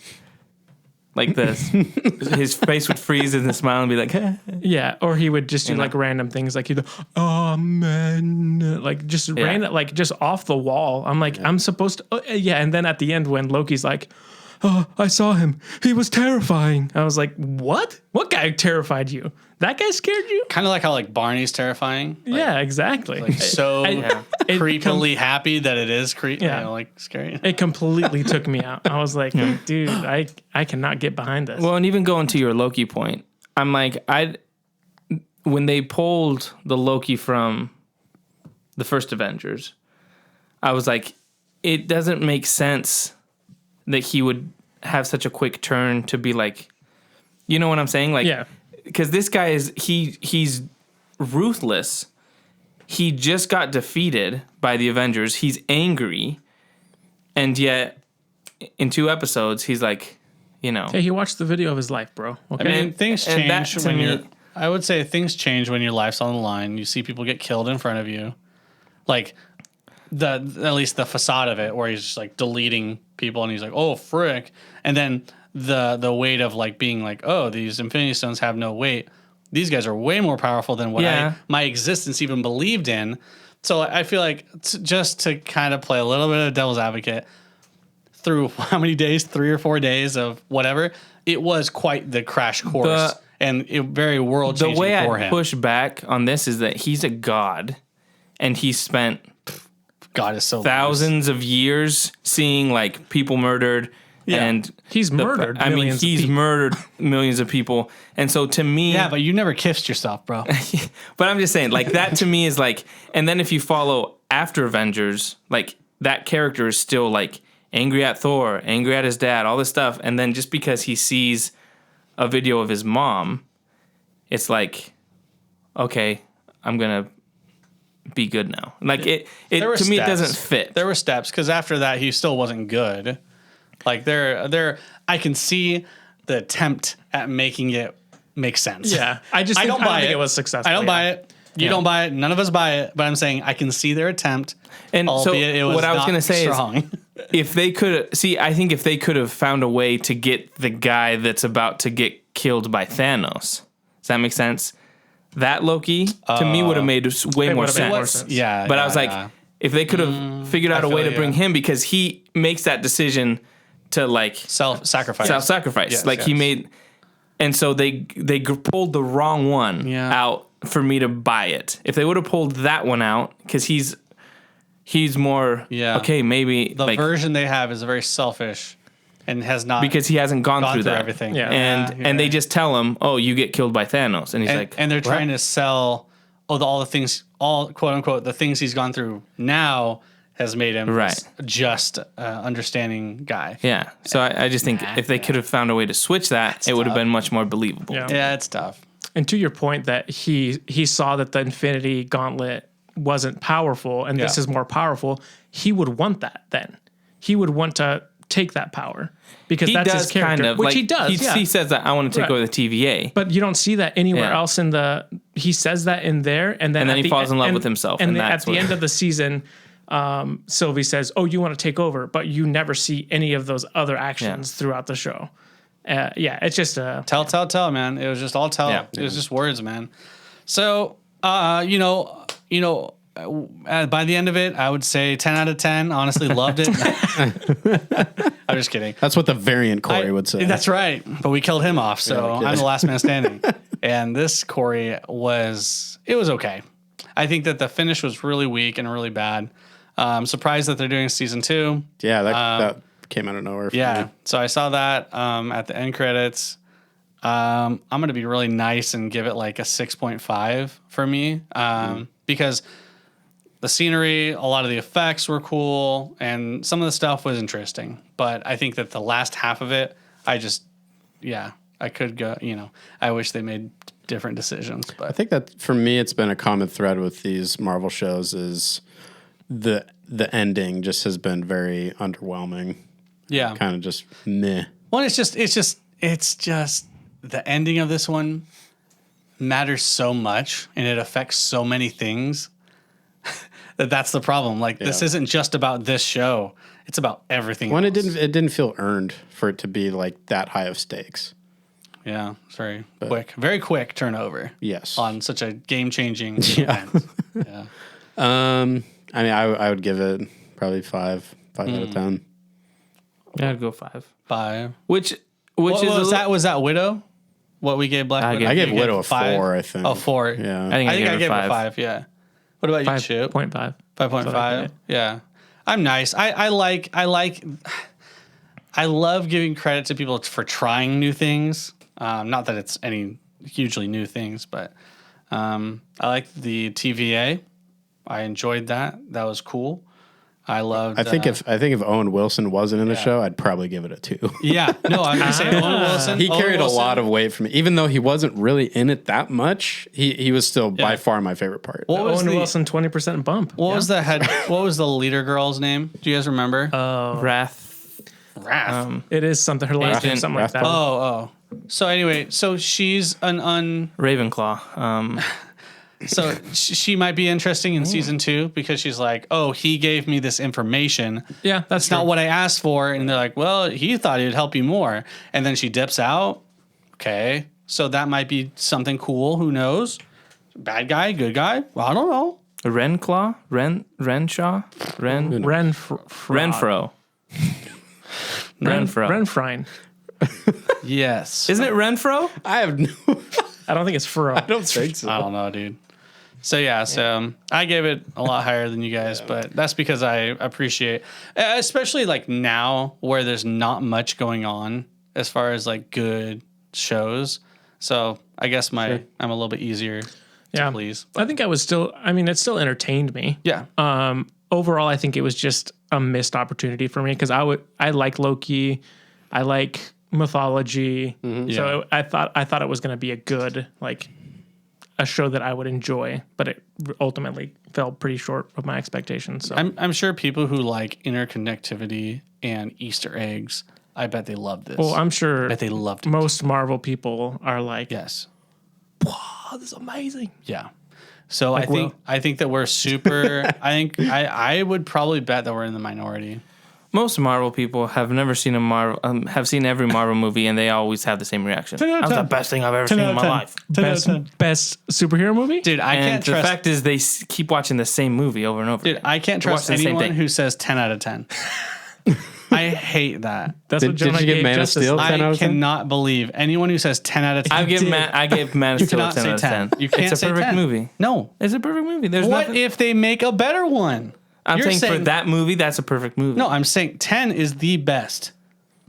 like this, his face would freeze and smile and be like, Yeah, or he would just do like random things, like he'd, oh man, like just random, like just off the wall. I'm like, I'm supposed to, and then at the end when Loki's like, oh, I saw him, he was terrifying. I was like, what? What guy terrified you? That guy scared you? Kind of like how like Barney's terrifying. Like, Yeah, exactly. Like so It creepily happy that it is creepy. Yeah. You know, like scary. It completely took me out. I was like, dude, I cannot get behind this. well, and even going to your Loki point, I'm like, when they pulled the Loki from the first Avengers, I was like, it doesn't make sense that he would have such a quick turn to be like, you know what I'm saying? Like, Yeah. because this guy he's ruthless. He just got defeated by the Avengers. He's angry, and yet in 2 episodes, he's like, you know, Hey, he watched the video of his life, bro. Okay. I mean, things and that change to when me- you're. I would say things change when your life's on the line. You see people get killed in front of you, like at least the facade of it, where he's just like deleting people, and he's like, "Oh frick!" And then the weight of like being like, "Oh, these Infinity Stones have no weight. These guys are way more powerful than what my existence even believed in." So I feel like just to kind of play a little bit of devil's advocate, through how many days, 3 or 4 days of whatever, it was quite the crash course and very world changing for him. The way I push back on this is that he's a god, and he spent God is so thousands of years seeing like people murdered, And He's murdered I mean, millions of he's people. murdered millions of people. And so to me, Yeah, but you never kissed yourself, bro. but I'm just saying, like, that to me is like, and then if you follow after Avengers, like, that character is still like angry at Thor, angry at his dad, all this stuff. And then just because he sees a video of his mom, it's like, okay, I'm going to be good now. Like, it There were to me, it steps. doesn't fit. There were steps because after that, he still wasn't good. Like I can see the attempt at making it make sense. Yeah, I don't think it was successful. I don't yeah. buy it. You don't buy it. None of us buy it. But I'm saying I can see their attempt. And so albeit it was what I was not going to say strong. is, if they could see, I think if they could have found a way to get the guy that's about to get killed by Thanos, does that make sense? That Loki to me would have made way more would've made sense. more sense. Yeah, But yeah, I was like, yeah. if they could have figured out a feel way to you. bring him, because he makes that decision to like self-sacrifice. self-sacrifice. Yes, like he yes. made, and so they pulled the wrong one Yeah. out for me to buy it. If they would have pulled that one out, because he's more okay, maybe The like version they have is very selfish and has not because he hasn't gone through that everything. Yeah. and they just tell him, oh, you get killed by Thanos, and he's like, and they're trying to sell all the things, all quote unquote the things he's gone through now has made him Right. this just understanding guy. yeah. So I just think if they could have found a way to switch that, it would have tough. been much more believable. Yeah. Yeah, it's tough. And to your point that he saw that the Infinity Gauntlet wasn't powerful and this Yeah. is more powerful, he would want that then. He would want to take that power because He that's does his character, kind of which like, he does. He says that I want to take Right. over the TVA. But you don't see that anywhere Yeah. else in the. He says that in there, and then And then at he the falls in love and- with himself, And and then that's at the what- end of the season, Sylvie says, "Oh, you want to take over," but you never see any of those other actions throughout the show. It's just a. Tell, man. It was just all tell. Yeah. It was just words, man. So, by the end of it, I would say 10 out of 10. Honestly, loved it. I'm just kidding. That's what the variant Corey would say. That's right. But we killed him off, so we did. I'm the last man standing. And this Corey was okay. I think that the finish was really weak and really bad. I'm surprised that they're doing season 2. Yeah, that came out of nowhere. For Yeah. me. So I saw that at the end credits. I'm going to be really nice and give it like a 6.5 for me because the scenery, a lot of the effects were cool, and some of the stuff was interesting. But I think that the last half of it, I could go, I wish they made different decisions. I But think that for me, it's been a common thread with these Marvel shows is the ending just has been very underwhelming. yeah. Kind of just meh. Well, it's just the ending of this one matters so much and it affects so many things that's the problem. Like this isn't just about this show; it's about everything. When else. it didn't feel earned for it to be like that high of stakes. Yeah, it's very quick turnover. Yes. On such a game changing event. Yeah. I mean, I would give it probably 5 out of 10. Yeah, I'd go 5. 5. Which What is was a that? Was that Widow? What we gave Black Widow? I gave You Widow a 5? 4, I think. Oh, 4. Yeah. I think I I gave it gave it 5. 5. Yeah. What about you, Chip? 5.5. 5.5. Yeah. I'm nice. I love giving credit to people for trying new things. Not that it's any hugely new things, but I like the TVA. I enjoyed that. That was cool. I loved. I think if Owen Wilson wasn't in the show, I'd probably give it a 2. yeah, no, I'm gonna say Owen Wilson. He Owen carried Wilson, a lot of weight for me, even though he wasn't really in it that much. He was still by far my favorite part. What was Owen the Wilson 20% bump. What was the head? What was the leader girl's name? Do you guys remember? Wrath. Wrath. It is something. Her last name, Agent something like that. Oh. So anyway, so she's Ravenclaw. So she might be interesting in season 2 because she's like, oh, he gave me this information. Yeah, that's That's not what I asked for. And they're like, well, he thought it would help you more. And then she dips out. Okay. So that might be something cool. Who knows? Bad guy, good guy? Well, I don't know. Renclaw? Renshaw? Renfro. Renfro. Renfrine. Yes. Isn't it Renfro? I have no. I don't think it's Fro. I don't think so. I don't know, dude. So yeah, so I gave it a lot higher than you guys, but that's because I appreciate, especially like now where there's not much going on as far as like good shows. So I guess I'm a little bit easier to please. I think it still entertained me. Yeah. Overall, I think it was just a missed opportunity for me because I like Loki, I like mythology, so I thought it was going to be a good a show that I would enjoy, but it ultimately fell pretty short of my expectations. So I'm sure people who like interconnectivity and Easter eggs, I bet they love this. well, I'm sure I bet they loved it. most Marvel people are like, Yes. "Wow, this is amazing." Yeah. So I think that we're super. I would probably bet that we're in the minority. Most Marvel people have never seen have seen every Marvel movie, and they always have the same reaction. That was the best thing I've ever seen in my life. Best superhero movie? Dude, I And can't the trust. fact is, they keep watching the same movie over and over. Dude, again. I can't They watch trust the same anyone thing. who says 10 out of 10. I hate that. That's what Did Jonah you give gave Man of Justice Steel League. 10 out I of 10? cannot believe anyone who says 10 out of 10. I gave Man of Steel a cannot 10 say out of 10. 10. You can't It's say a perfect 10. movie. No. It's a perfect movie. There's What nothing. if they make a better one? I'm You're saying for that movie, that's a perfect movie. No, I'm saying 10 is the best.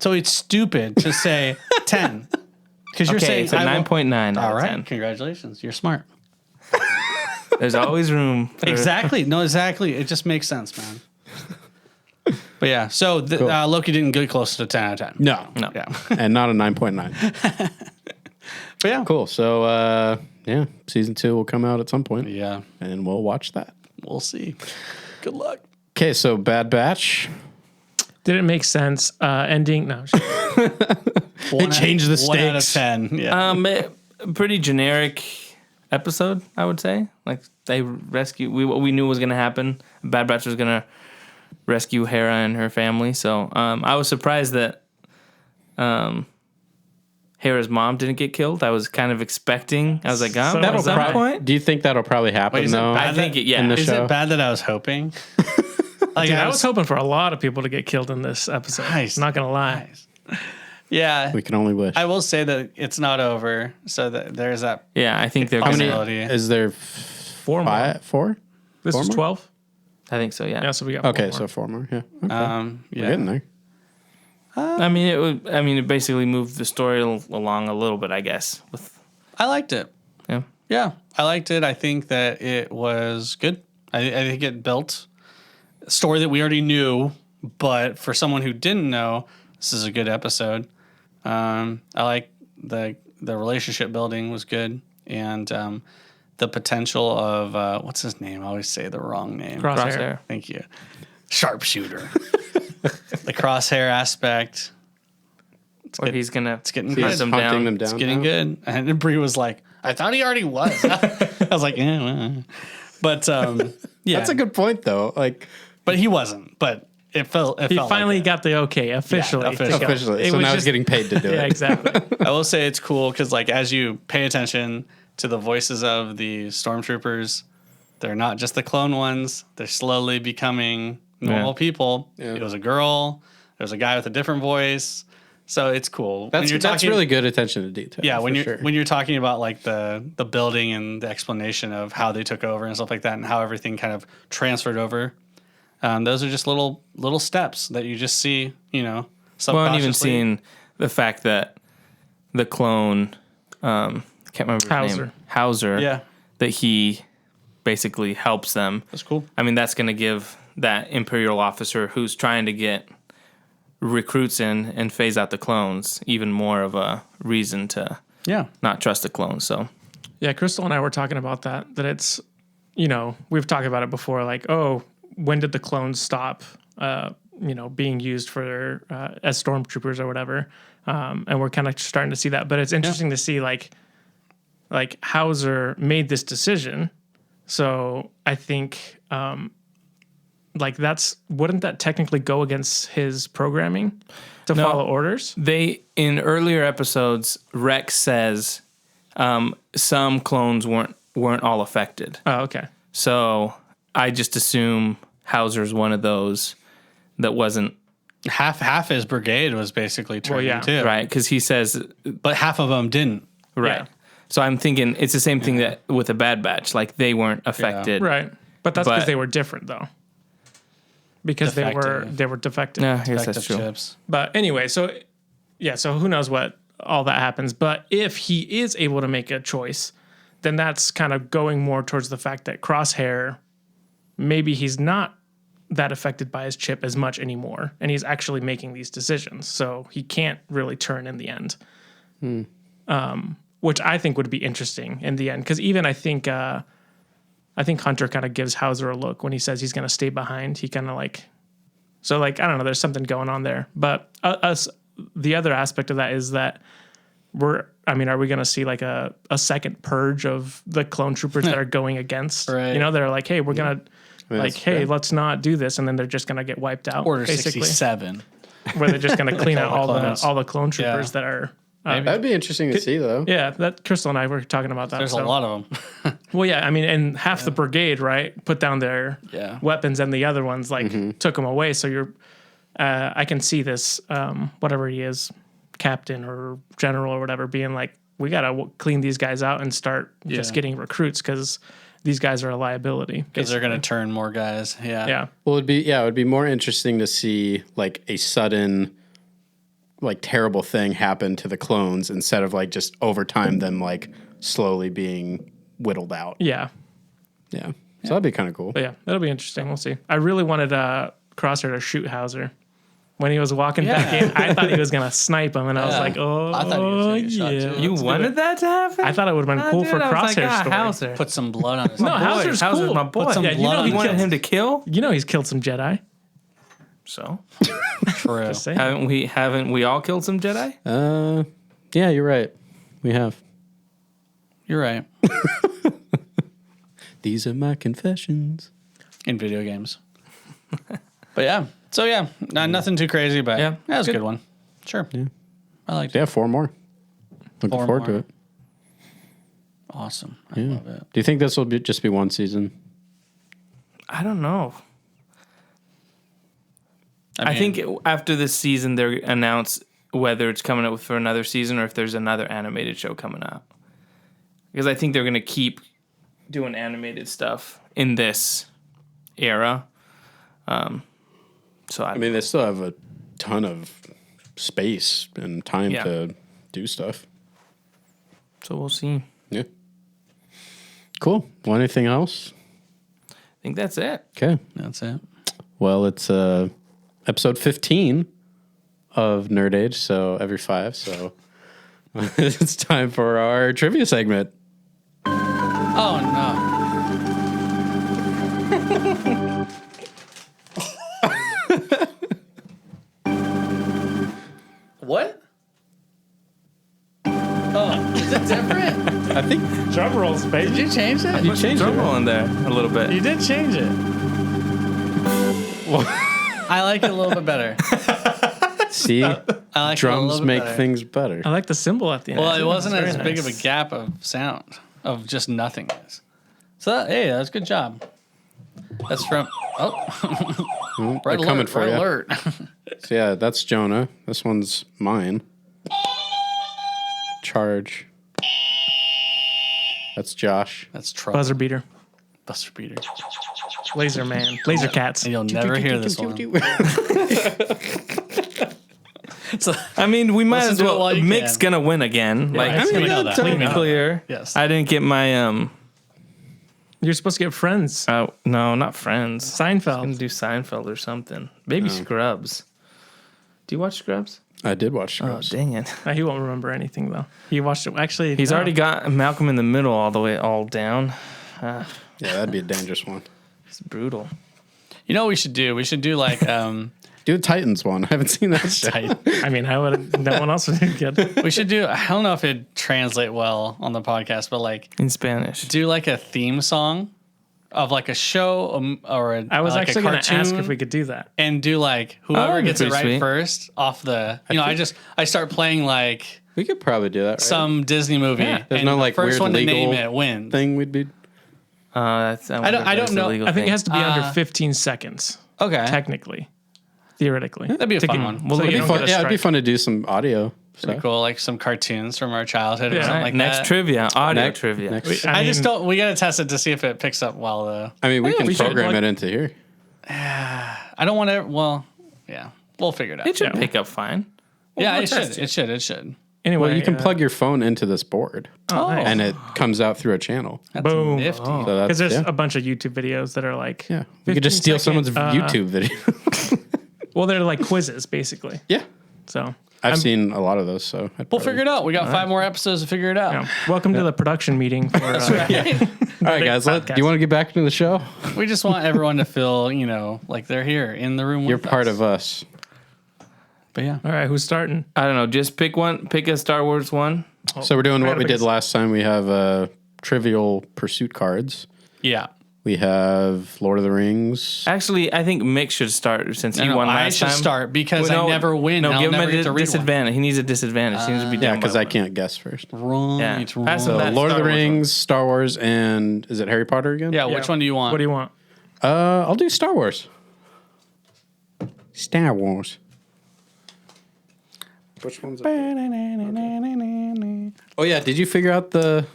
So it's stupid to say 10. Because you're okay, saying it's a 9.9 out All of right, 10. congratulations. You're smart. There's always room. For, Exactly. No, exactly. It just makes sense, man. But yeah, so Loki didn't get close to 10 out of 10. No. Yeah. And not a 9.9. But yeah. Cool. So, season 2 will come out at some point. Yeah. And we'll watch that. We'll see. Good luck. Okay, so Bad Batch. Did it make sense? Ending? No. They changed the 1 out of stakes. 10. Yeah. Pretty generic episode, I would say. Like they rescue. What we knew was going to happen. Bad Batch was going to rescue Hera and her family. So I was surprised that Hera's mom didn't get killed. I was kind of expecting. I was like, So at was some I. point. Do you think that'll probably happen, Wait, is it though? bad I think it. Yeah. in the Is show? it bad that I was hoping? Like Dude, I was hoping for a lot of people to get killed in this episode. Nice. Not gonna lie. Yeah. We can only wish. I will say that it's not over. So that there's that Yeah, I think they're How many gonna. possibility. is there? 4 more. Five? 4? This 4 is more? 12. I think so. Yeah. Yeah, so we got 4 Okay, more. so 4 more. Yeah. Okay. Yeah. We're getting there. I mean, it basically moved the story along a little bit, I guess. With I liked it. yeah. Yeah, I liked it. I think that it was good. I think it built a story that we already knew, but for someone who didn't know, this is a good episode. I like the relationship building was good, and the potential of what's his name? I always say the wrong name. Crosshair. Thank you. Sharpshooter. The crosshair aspect. Where he's gonna getting hunt good. them Hunting down. them down. It's getting now. good. And Bree was like, I thought he already was. I was like, yeah. Well. But yeah. That's a good point, though. Like, But he wasn't. But it felt. He felt finally like got the okay officially. Yeah, to go. officially. It So was now he's just- getting paid to do Yeah, it. exactly. I will say it's cool because like as you pay attention to the voices of the stormtroopers, they're not just the clone ones. They're slowly becoming normal people. Yeah. It was a girl. There was a guy with a different voice. So it's cool. That's really good attention to detail. Yeah, when for you're sure. when you're talking about like the building and the explanation of how they took over and stuff like that, and how everything kind of transferred over, those are just little steps that you just see, Well, subconsciously. and even seeing the fact that the clone, can't remember his name, Hauser, Yeah, that he basically helps them. that's cool. I mean, that's going to give that Imperial officer who's trying to get recruits in and phase out the clones even more of a reason to Yeah, not trust the clones. So Yeah, Crystal and I were talking about that it's, we've talked about it before, like, oh, when did the clones stop, being used for as stormtroopers or whatever? And we're kind of starting to see that. But it's interesting to see, like Hauser made this decision. So I think, wouldn't that technically go against his programming to No. follow orders? they, in earlier episodes, Rex says some clones weren't all affected. Oh, okay. So I just assume Hauser's one of those that wasn't half his brigade was basically turning yeah. too, right, because he says But half of them didn't. right. Yeah. So I'm thinking it's the same thing that with a Bad Batch. Like they weren't affected. Right. But that's because But- they were different, though. Because they were defective. Yeah, I guess Effective that's true. chips. But anyway, so who knows what all that happens. But if he is able to make a choice, then that's kind of going more towards the fact that Crosshair, maybe he's not that affected by his chip as much anymore. And he's actually making these decisions. So he can't really turn in the end. Which I think would be interesting in the end. Because even I think Hunter kind of gives Hauser a look when he says he's going to stay behind. He kind of like, so like, I don't know, there's something going on there. But the other aspect of that is that are we going to see like a second purge of the clone troopers that are going against, Right. you know, they're like, hey, we're going to that's hey, fair. let's not do this. And then they're just going to get wiped out. Order basically, 67. where they're just going to clean out All the clones. all the clone troopers that are, That'd be interesting to see, though. yeah, that Crystal and I were talking about that. There's a lot of them. Well, yeah, I mean, and half the brigade, right, put down their Yeah. weapons, and the other ones took them away. So you're, I can see this, whatever he is, captain or general or whatever, being like, we gotta clean these guys out and start just getting recruits because these guys are a liability. Because they're going to basically. turn more guys. Yeah. Yeah, Well, it would be more interesting to see like a sudden, like terrible thing happen to the clones instead of like just over time them like slowly being whittled out. yeah, Yeah. So that'd be kind of cool. but yeah, that'll be interesting. We'll see. I really wanted Crosshair to shoot Hauser. When he was walking back in, I thought he was gonna snipe him, and I was like, "Oh, I thought he was gonna get shot, too. You Let's do wanted that to happen? I thought it would have been cool for Crosshair's story." Hauser. Put some blood on his No, boy. Hauser's Hauser's cool. my boy. Put some Yeah, you blood know on he You wanted killed him to kill? You know he's killed some Jedi. So True. Just saying. haven't we all killed some Jedi? Yeah, you're right. We have. You're right. These are my confessions. In video games. But yeah. So yeah, nothing too crazy, but Yeah, that was a good. good one. Sure. Yeah. I liked it. Yeah, 4 more. Looking 4 forward to more. it. Awesome. I love it. Do you think this will just be one season? I don't know. I mean, think after this season, they're announce whether it's coming up for another season or if there's another animated show coming out. Because I think they're going to keep doing animated stuff in this era. So I mean, they still have a ton of space and time Yeah. to do stuff. so we'll see. Yeah. Cool. Well, anything else? I think that's it. Okay. that's it. Well, it's episode 15 of Nerd Age, so every 5. So it's time for our trivia segment. Oh no. What? Oh, is it different? I think Drum rolls, baby. Did you change that? you changed Drum it. roll in there a little bit. You did change it. I like it a little bit better. See, I like it a drums little bit make better. things better. I like the symbol at the end. Well, it too. wasn't It's as very big of a nice. gap of sound of just nothingness. So hey, that's a good job. That's from They're red alert, coming for red you. alert. So yeah, that's Jonah. This one's mine. Charge. That's Josh. That's trouble. Buzzer beater. Buster beater. Laser man. Laser cats. And you'll never hear this one. So, I mean, we might Listen as to it well. while you Mick's can. gonna win again. Like, it's I mean, gonna that's know that. We know clear. Yes. I didn't get my You're supposed to get Friends. no, not Friends. I'm gonna Seinfeld. do Seinfeld or something. Maybe Scrubs. Do you watch Scrubs? I did watch Oh, Scrubs. dang it. He won't remember anything though. He watched it. Actually, He's no. already got Malcolm in the Middle all down. Yeah, that'd be a dangerous one. It's brutal. you know what we should do? We should do like Do the Titans one. I haven't seen that show. I mean, I would. No one else would get. we should do I don't know if it'd translate well on the podcast, but like In Spanish. do like a theme song of like a show or a I was like actually a going to ask cartoon if we could do that. and do like whoever that'd be gets it pretty right sweet. first off the I start playing like We could probably do that, right? some Disney movie. Yeah. There's and no the like first weird one to legal name it wins. thing we'd be. I don't know. I think it has to be under 15 seconds, Okay. technically, theoretically. That'd be a To fun get- one. Well, It'd you be don't fun. get a Yeah, it'd be strike. fun to do some audio. Pretty cool, like some cartoons from our childhood or Yeah. something like Next that. trivia, audio Next- trivia. next- I just don't. We gotta test it to see if it picks up well, though. I mean, we can we should, program like- it into here. I don't want to. Well, yeah, we'll figure it out. It should pick up fine. yeah, we'll it should. test it. It should. It should. Anyway, Well, you can plug your phone into this board, nice. and it comes out through a channel. That's Boom. nifty. So because that's there's yeah. a bunch of YouTube videos that are like, Yeah, you could just steal 15 someone's second, YouTube video. Well, they're like quizzes basically. Yeah, So I've seen a lot of those. So We'll figure it out. We got 5 more episodes to figure it out. yeah. Welcome to the production meeting for. All right, guys. Do podcast. you want to get back into the show? We just want everyone to feel, like they're here in the room. You're with part us. of us. But yeah, All right, who's starting? I don't know. Just pick one. Pick a Star Wars one. So we're doing I what gotta we pick did last time. We have Trivial Pursuit cards. yeah. We have Lord of the Rings. Actually, I think Mick should start since he won I last should time. start because Well, I never win. No, and I'll give him never get a to read one. disadvantage. He needs a disadvantage. He needs to be Yeah, down because by I one. can't guess first. Wrong. Yeah. It's wrong. Pass him So that Lord of the Star Wars one. Rings, Star Wars, and is it Harry Potter again? Yeah, which one do you want? What do you want? I'll do Star Wars. Star Wars. Which one's it? Oh yeah, did you figure out the?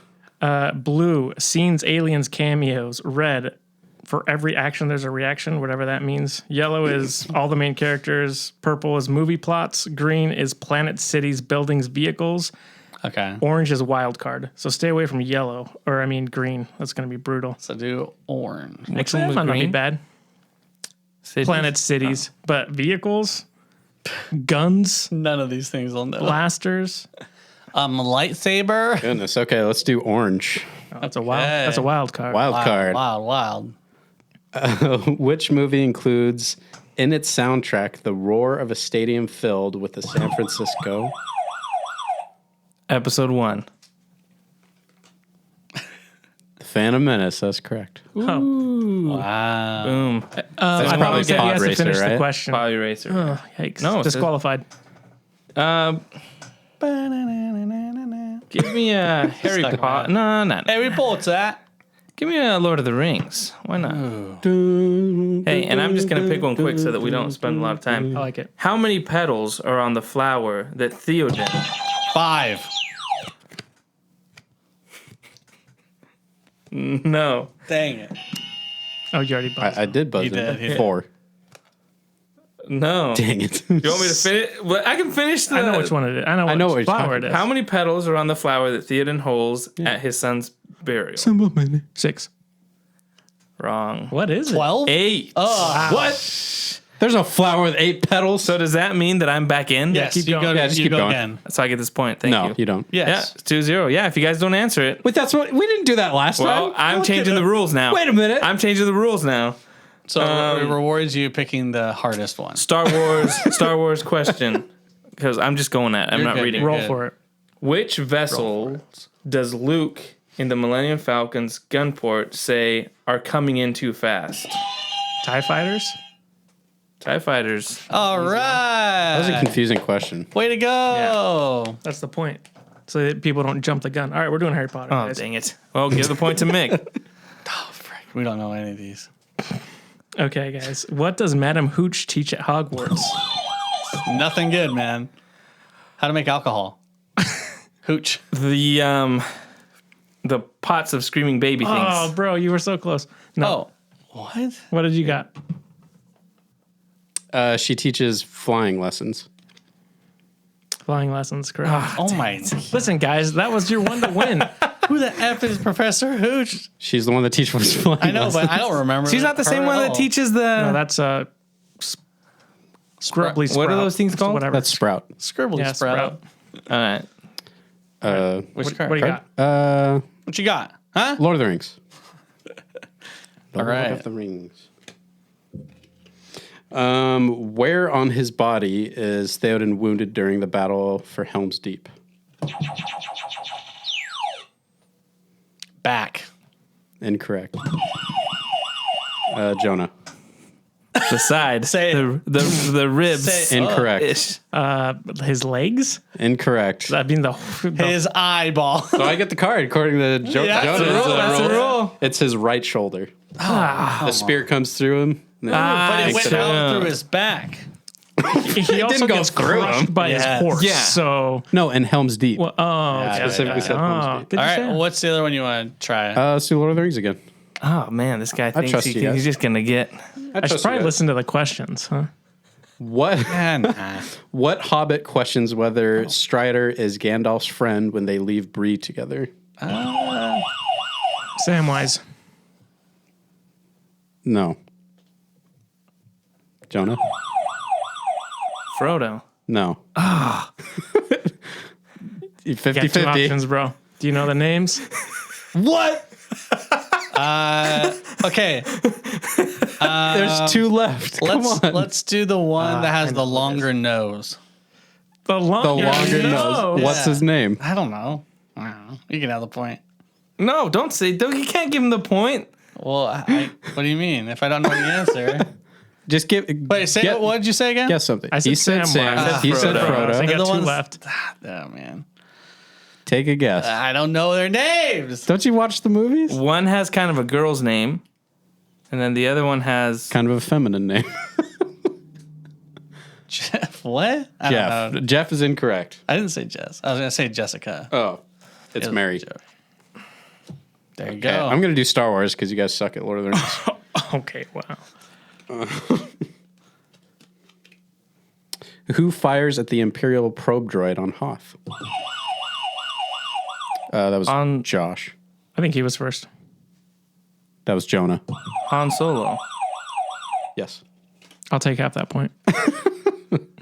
Blue, scenes, aliens, cameos. Red, for every action there's a reaction, whatever that means. Yellow is all the main characters. Purple is movie plots. Green is planet, cities, buildings, vehicles. Okay. Orange is wild card. So stay away from yellow, or I mean green. That's going to be brutal. So do orange. Which That one was might not be green? bad. Cities? Planet, cities, but vehicles, guns, None of these things will know. blasters. Lightsaber. Goodness. Okay, let's do orange. Oh, that's a wild. That's a wild card. Wild card. Wild. Which movie includes in its soundtrack the roar of a stadium filled with the San Francisco? Episode 1. The Phantom Menace. That's correct. Oh. Wow. Boom. I probably probably he Pod has to Racer, finish the right? question. Body Racer. Oh, yikes. No, it says- Disqualified. Give me a Harry Stuck Potter. No. Harry Potter. Give me a Lord of the Rings. Why not? Hey, and I'm just going to pick one quick so that we don't spend a lot of time. I like it. How many petals are on the flower that Theoden? 5. No. Dang it. Oh, you already buzzed. I did buzz He did, he in. did. 4. No. Dang it. You want me to finish? Well, I can finish the. I know which one it is. I know know what which you're flower talking it is. How many petals are on the flower that Theoden holds at his son's burial? 6. Wrong. What is it? 12? 8. What? There's a flower with 8 petals. So does that mean that I'm back in? Yes, keep you going. go, Yeah, just you keep go going. again. So I get this point. Thank no, you. you don't. Yeah, Yes. it's 2-0. Yeah, if you guys don't answer it. Wait, that's what we didn't do that last Well, time. I'm changing the rules now. Wait a minute. I'm changing the rules now. So it rewards you picking the hardest one. Star Wars question. Because I'm just going at it. I'm You're not good, reading. you're Roll good. for it. Which vessel does Luke in the Millennium Falcon's gunport say are coming in too fast? TIE fighters? TIE fighters. All right. That was a confusing question. Way to go. That's the point. So that people don't jump the gun. All right, we're doing Harry Potter. Oh, guys. dang it. Well, give the point to Mick. We don't know any of these. Okay, guys. What does Madam Hooch teach at Hogwarts? Nothing good, man. How to make alcohol. Hooch. The pots of screaming baby things. Oh, bro, you were so close. No. Oh. What? What did you got? She teaches flying lessons. Flying lessons, correct. Oh my. Listen, guys, that was your one to win. Who the F is Professor Hooch? She's the one that teaches flying I know, lessons. but I don't remember. She's not the same her one at that all. teaches the. No, that's Scrubbly Sprout. What are those things called? Whatever. That's Sprout. Scribbly Yeah, Sprout. All right. Which What card? do you got? What you got? Huh? Lord of the Rings. Lord right. of the Rings. Where on his body is Theoden wounded during the battle for Helm's Deep? Back. Incorrect. Jonah. The side. Say it. The ribs. Say it. Incorrect. Ish. His legs? Incorrect. I mean, the His eyeball. So I get the card according to Yeah, Jonah. that's the rule, that's the rule. It's his right shoulder. The spear comes through him. But it Makes went it out up. through his back. He also go gets through crushed him. by his Yes. horse. Yeah. So, No, and Helm's Deep. okay. Specifically said Helm's Deep. Good All to right, say. what's the other one you want to try? Let's do Lord of the Rings again. Oh man, this guy thinks trust you guys. he's just gonna get. I should probably listen to the questions, huh? What Nah. what Hobbit questions whether Strider is Gandalf's friend when they leave Bree together? Samwise. No. Jonah? Frodo. No. Got 50-50. two options, bro. Do you know the names? What? Okay, There's two left. Come on. let's do the one that has the longer nose. The The longer nose. What's Yeah. his name? I don't know. You can have the point. No, don't say. You can't give him the point. Well, what do you mean? If I don't know the answer, Just give. wait. Say what did you say again? Guess something. I said he said Samwise. Sam. I said He said Frodo. So Frodo. I They're got the two ones- left. Oh man, Take a guess. I don't know their names. Don't you watch the movies? One has kind of a girl's name, and then the other one has. Kind of a feminine name. Jeff, what? I don't Jeff. know. Jeff is incorrect. I didn't say Jess. I was gonna say Jessica. Oh, it's It was Mary. Joey. There you Okay, go. I'm gonna do Star Wars because you guys suck at Lord of the Rings. Okay, wow. Who fires at the Imperial probe droid on Hoth? That was On- Josh. I think he was first. That was Jonah. Han Solo. Yes. I'll take half that point.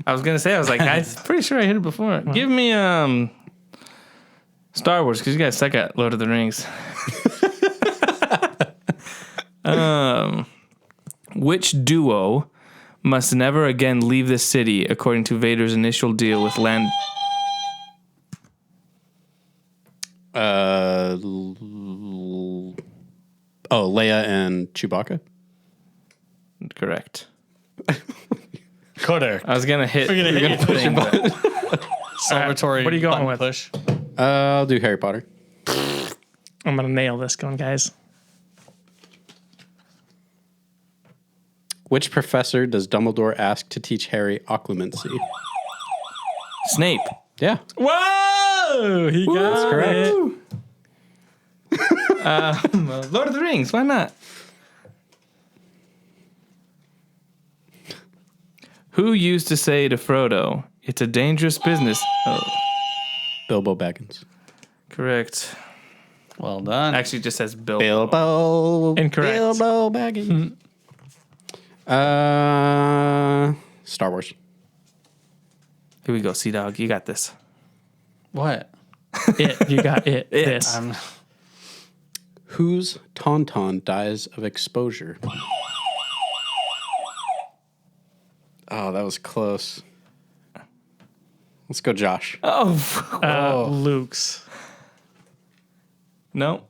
I was gonna say. I was like, I'm pretty sure I hit it before. Give me Star Wars because you guys suck at Lord of the Rings. Which duo must never again leave the city according to Vader's initial deal with Land? Leia and Chewbacca. Correct. Coder. I was gonna hit. We're gonna hit push your button. Celebratory. What are you going button with? Push. I'll do Harry Potter. I'm gonna nail this one, guys. Which professor does Dumbledore ask to teach Harry occlumency? Snape. Yeah, Whoa! He got correct. Lord of the Rings. Why not? Who used to say to Frodo, "It's a dangerous business"? Oh, Bilbo Baggins. correct. Well done. Actually, it just says Bilbo. Bilbo. Incorrect. Bilbo Baggins. Star Wars. Here we go, Sea Dog. You got this. What? It. You got it. This. Whose tauntaun dies of exposure? Oh, that was close. Let's go, Josh. Oh, Luke's. no.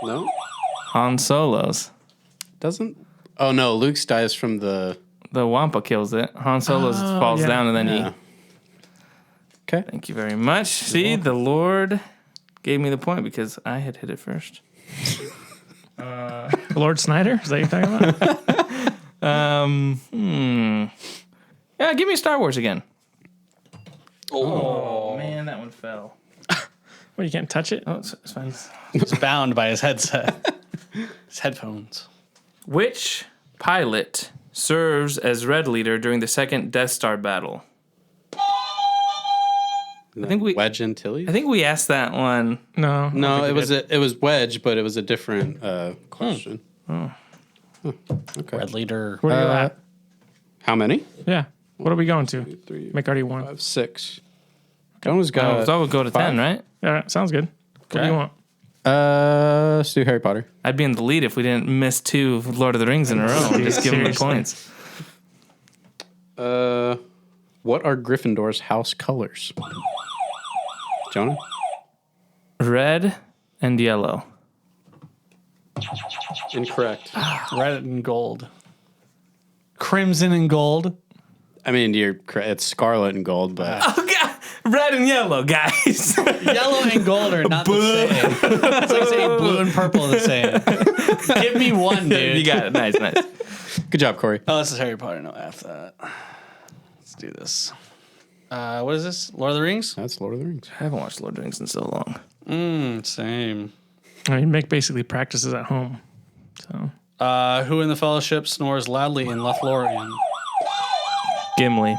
No, Han Solo's. doesn't. Oh no, Luke's dies from the. The Wampa kills it. Han Solo's falls yeah. down and then Yeah. Okay. Thank you very much. See, the Lord gave me the point because I had hit it first. Lord Snyder? Is that what you're talking about? Yeah, give me Star Wars again. Oh man, that one fell. Well, you can't touch it? Oh, it's fine. He's bound by his headset. His headphones. Which pilot serves as Red Leader during the second Death Star battle? I think we asked that one. No. No, it was Wedge, but it was a different question. Okay. Red leader. Where are you at? How many? Yeah. What are we going to? 3, Make already one. 5, 6. Jonas got. So I would go to 10, right? All right. Sounds good. What do Okay. you want? Let's do Harry Potter. I'd be in the lead if we didn't miss 2 Lord of the Rings in a row. Just give them the Seriously. points. What are Gryffindor's house colors? Jonah? Red and yellow. Incorrect. Red and gold. Crimson and gold. I mean, it's scarlet and gold, but Oh, God. Red and yellow, guys. Yellow and gold are not the same. It's like saying blue and purple are the same. Give me one, dude. You got it. Nice, nice. good job, Corey. Oh, this is Harry Potter. No, F that. do this. What is this? Lord of the Rings? That's Lord of the Rings. I haven't watched Lord of the Rings in so long. Same. I mean, Mick basically practices at home. So Who in the Fellowship snores loudly in Lothlorien? Gimli.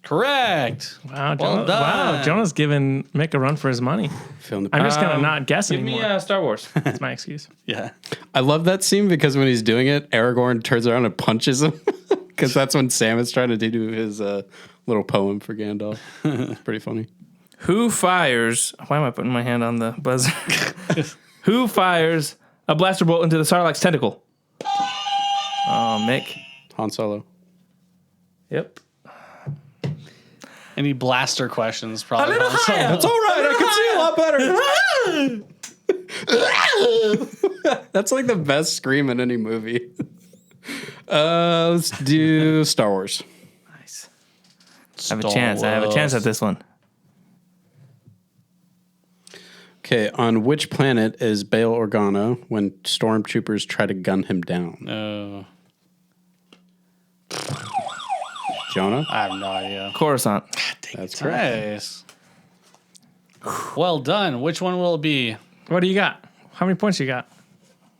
Correct. wow, Well done. Jonah's giving Mick a run for his money. Feeling the I'm just gonna not guess Give anymore. me Star Wars. That's my excuse. Yeah. I love that scene because when he's doing it, Aragorn turns around and punches him. Because that's when Sam is trying to do his little poem for Gandalf. It's pretty funny. Who fires? Why am I putting my hand on the buzzer? Who fires a blaster bolt into the Sarlacc's tentacle? Oh, Mick. Han Solo. Yep. Any blaster questions? Probably. That's all right. I can see a lot better. That's like the best scream in any movie. Let's do Star Wars. Nice. I have a chance. I have a chance at this one. Okay, on which planet is Bail Organa when stormtroopers try to gun him down? No. Jonah? I have no idea. Coruscant. That's correct. Nice. Well done. Which one will it be? What do you got? How many points you got?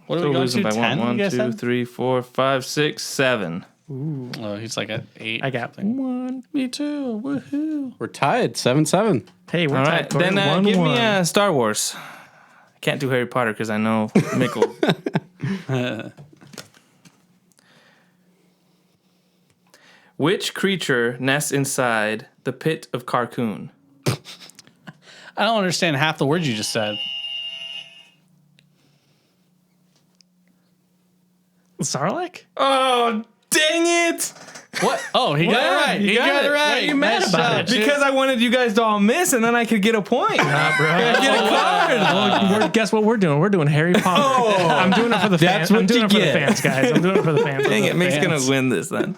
What are Still we going losing to? by 10? one. you guys 2, said? 3, 4, 5, 6, 7. Oh, he's like at 8. I got one. Me too. Woohoo. We're tied, 7-7. Hey, we're All tied. right, Corey. then 1-1. give me Star Wars. I can't do Harry Potter because I know Mickle. Which creature nests inside the pit of Carcoon? I don't understand half the words you just said. Sarlacc? Oh, dang it! What? Oh, he got it right. You He got got it. it Why right. are you mad Nice about job, it? dude. Because I wanted you guys to all miss, and then I could get a point. Nah, bro. Get a card. Guess what we're doing? We're doing Harry Potter. I'm doing it for the fans. That's what I'm doing you it for get. the fans, guys. I'm doing it for the fans. Dang it, Mick's gonna win this then.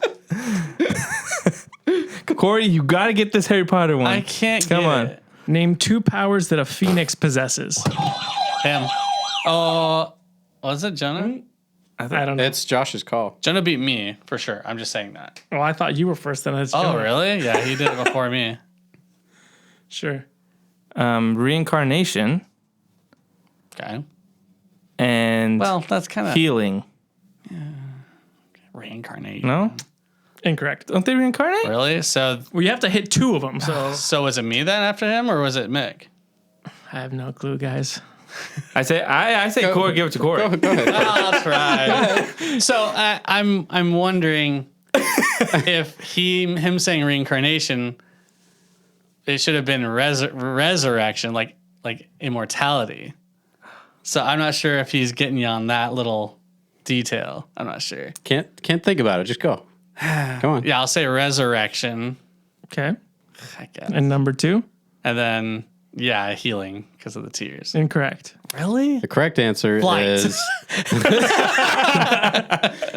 Corey, you gotta get this Harry Potter one. I can't Come get on. it. Name 2 powers that a phoenix possesses. Him. Oh, was it Jonah? I don't know. It's Josh's call. Jonah beat me for sure. I'm just saying that. Well, I thought you were first, then it's Oh, Jonah. really? Yeah, he did it before me. Sure. Reincarnation Okay. and Well, that's kind of healing. reincarnation. No? Incorrect. Don't they reincarnate? Really? So, Well, you have to hit 2 of them, so was it me then after him, or was it Mick? I have no clue, guys. I say Corey, give it to Corey. Go ahead. Oh, that's right. So I'm wondering if him saying reincarnation, it should have been resurrection, like immortality. So I'm not sure if he's getting you on that little detail. I'm not sure. Can't think about it. Just go. Come on. Yeah, I'll say resurrection, Okay. I guess. And number 2? And then healing because of the tears. Incorrect. Really? The correct answer Flight. is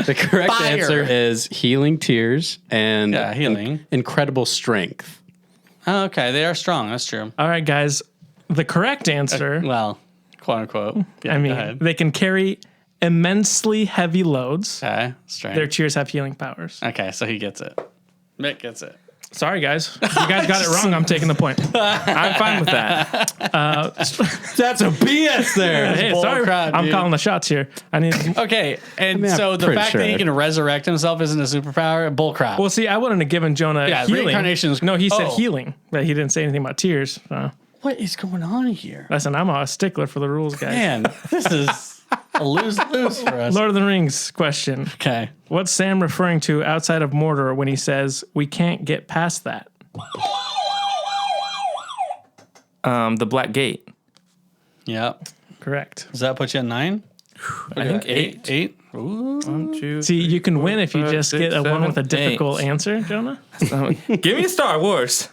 the correct Fire. answer is healing tears and healing. incredible strength. Oh, okay, they are strong. That's true. All right, guys. The correct answer, Well, quote unquote. Yeah, I go mean, ahead. they can carry immensely heavy loads. Okay, strength. Their cheers have healing powers. Okay, so he gets it. Mick gets it. Sorry, guys. If you guys got it wrong, I'm taking the point. I'm fine with that. That's a BS there. Hey, bull sorry. crap, I'm dude. calling the shots here. I need. Okay, and mean, I'm so the pretty fact that he sure. can resurrect himself isn't a superpower? Bullcrap. Well, see, I wouldn't have given Jonah Yeah, healing. reincarnation's- No, he said oh. healing, but he didn't say anything about tears. What is going on here? Listen, I'm a stickler for the rules, guys. Man, this is a lose-lose for us. Lord of the Rings question. Okay. What's Sam referring to outside of Mordor when he says, we can't get past that? The Black Gate. Yep. Correct. Does that put you at 9? I think 8. 8? Ooh. 1, 2, See, you can win if you 5, just 6, get a one 7, with a difficult 8. answer, Jonah. Give me Star Wars.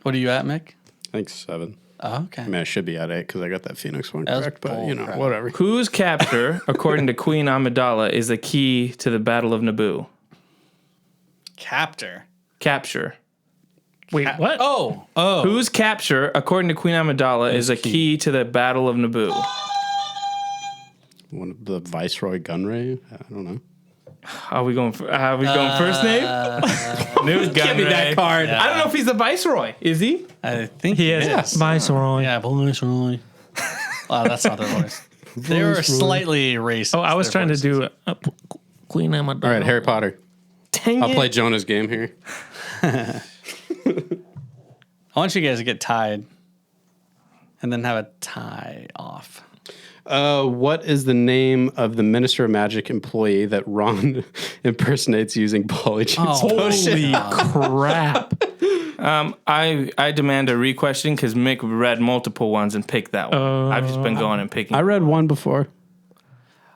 What are you at, Mick? I think 7. Oh, okay. I mean, I should be at 8 because I got that Phoenix one That was correct, but bull crap. whatever. Whose capture, according to Queen Amidala, is the key to the Battle of Naboo? Captor. Capture. Wait, what? Oh. Whose capture, according to Queen Amidala, is a key to the Battle of Naboo? One of the Viceroy Gunray? I don't know. Are we going first name? News guy. Give me that card. I don't know if he's the Viceroy. Is he? I think He is Viceroy. Yeah, Viceroy. Wow, that's not their voice. They were slightly racist. Oh, I was trying to do Queen Emma. All right, Harry Potter. Dang I'll it. play Jonah's game here. I want you guys to get tied and then have a tie off. What is the name of the Minister of Magic employee that Ron impersonates using Polyjuice potion? Holy crap. I demand a re-question because Mick read multiple ones and picked that one. I've just been going and picking. I read one before.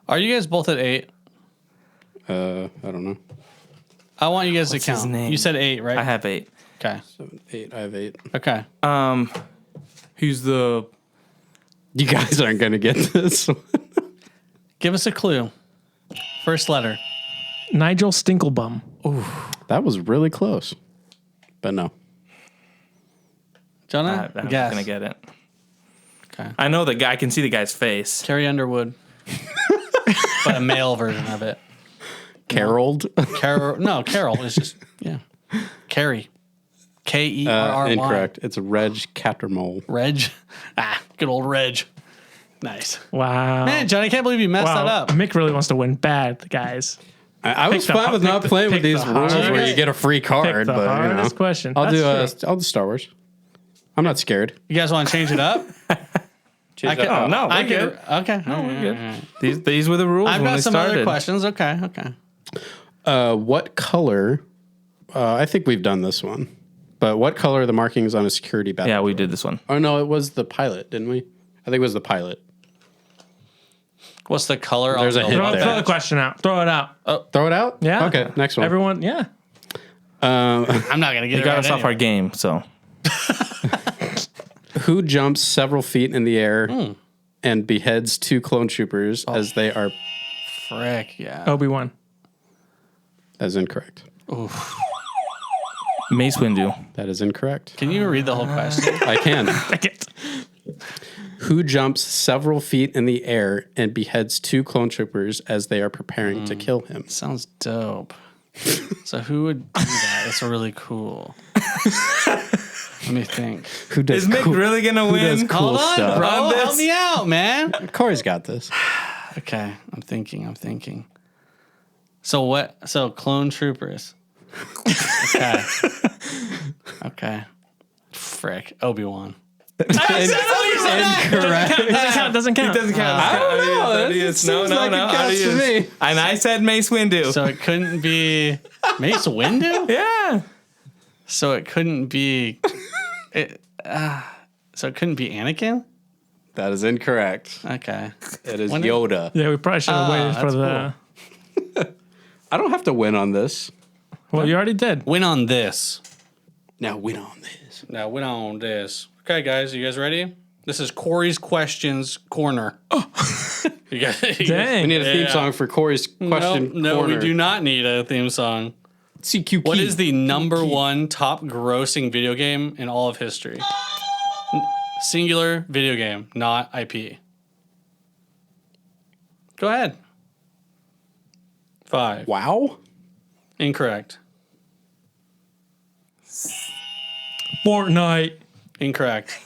Are you guys both at 8? I don't know. I want you guys What's to his count. name? You said 8, right? I have 8. Okay. 7, 8. I have 8. Okay. Who's the... You guys aren't going to get this one. Give us a clue. First letter. Nigel Stinklebum. That was really close. But no. Jonah? I'm not Guess. going to get it. Okay. I know the guy. I can see the guy's face. Carrie Underwood. But a male version of it. Caroled? Carol is just, yeah. Carrie. Kerry. Incorrect. It's a Reg Cattermole. Reg. Good old Reg. Nice. Wow. Man, Johnny, I can't believe you messed that Wow. up. Mick really wants to win bad, guys. I was the- fine with not pick the- playing with pick these the rules hardest- where you get a free Pick card, the but hardest question. I'll That's do Star Wars. I'm not scared. You guys want to change it up? Oh, no, we're I good. can. Okay. No, we're good. These were the rules I've when got we some started. other questions. Okay. What color? I think we've done this one. But what color are the markings on a security badge? Yeah, we did this one. Oh, no, it was the pilot, didn't we? I think it was the pilot. What's the color? There's on a the hint Throw, there. throw the question out. Throw it out. Throw it out? Yeah. Okay, next one. Everyone, yeah. I'm not gonna get You it got right us off our anyway. game, so. Who jumps several feet in the air and beheads 2 clone troopers as they are... Frick, yeah. Obi-Wan. That is incorrect. Mace Windu. That is incorrect. Can you read the whole question? I can. Second. Who jumps several feet in the air and beheads 2 clone troopers as they are preparing to kill him? Sounds dope. So who would do that? It's really cool. Let me think. Who does Is Mick cool, really going to who does win? cool Hold on, stuff? bro. On this? Help me out, man. Corey's got this. Okay, I'm thinking. So what? So clone troopers. Okay. Okay. Frick. Obi-Wan. Incorrect. Doesn't count. Doesn't count. I don't know. No, Seems no, like no. it counts to me. And I said Mace Windu. So it couldn't be Mace Windu? Yeah. So it couldn't be so it couldn't be Anakin? That is incorrect. Okay. It is When- Yoda. Yeah, we probably should have waited for that's the. I don't have to win on this. Well, you already did. Win on this. Now win on this. Now win on this. Okay, guys, you guys ready? This is Corey's Questions Corner. You guys, We Dang. need a theme Yeah. song for Corey's question. No, corner. we do not need a theme song. CQ. What is the number 1 top grossing video game in all of history? Singular video game, not IP. Go ahead. 5. Wow? Incorrect. Fortnite. Incorrect.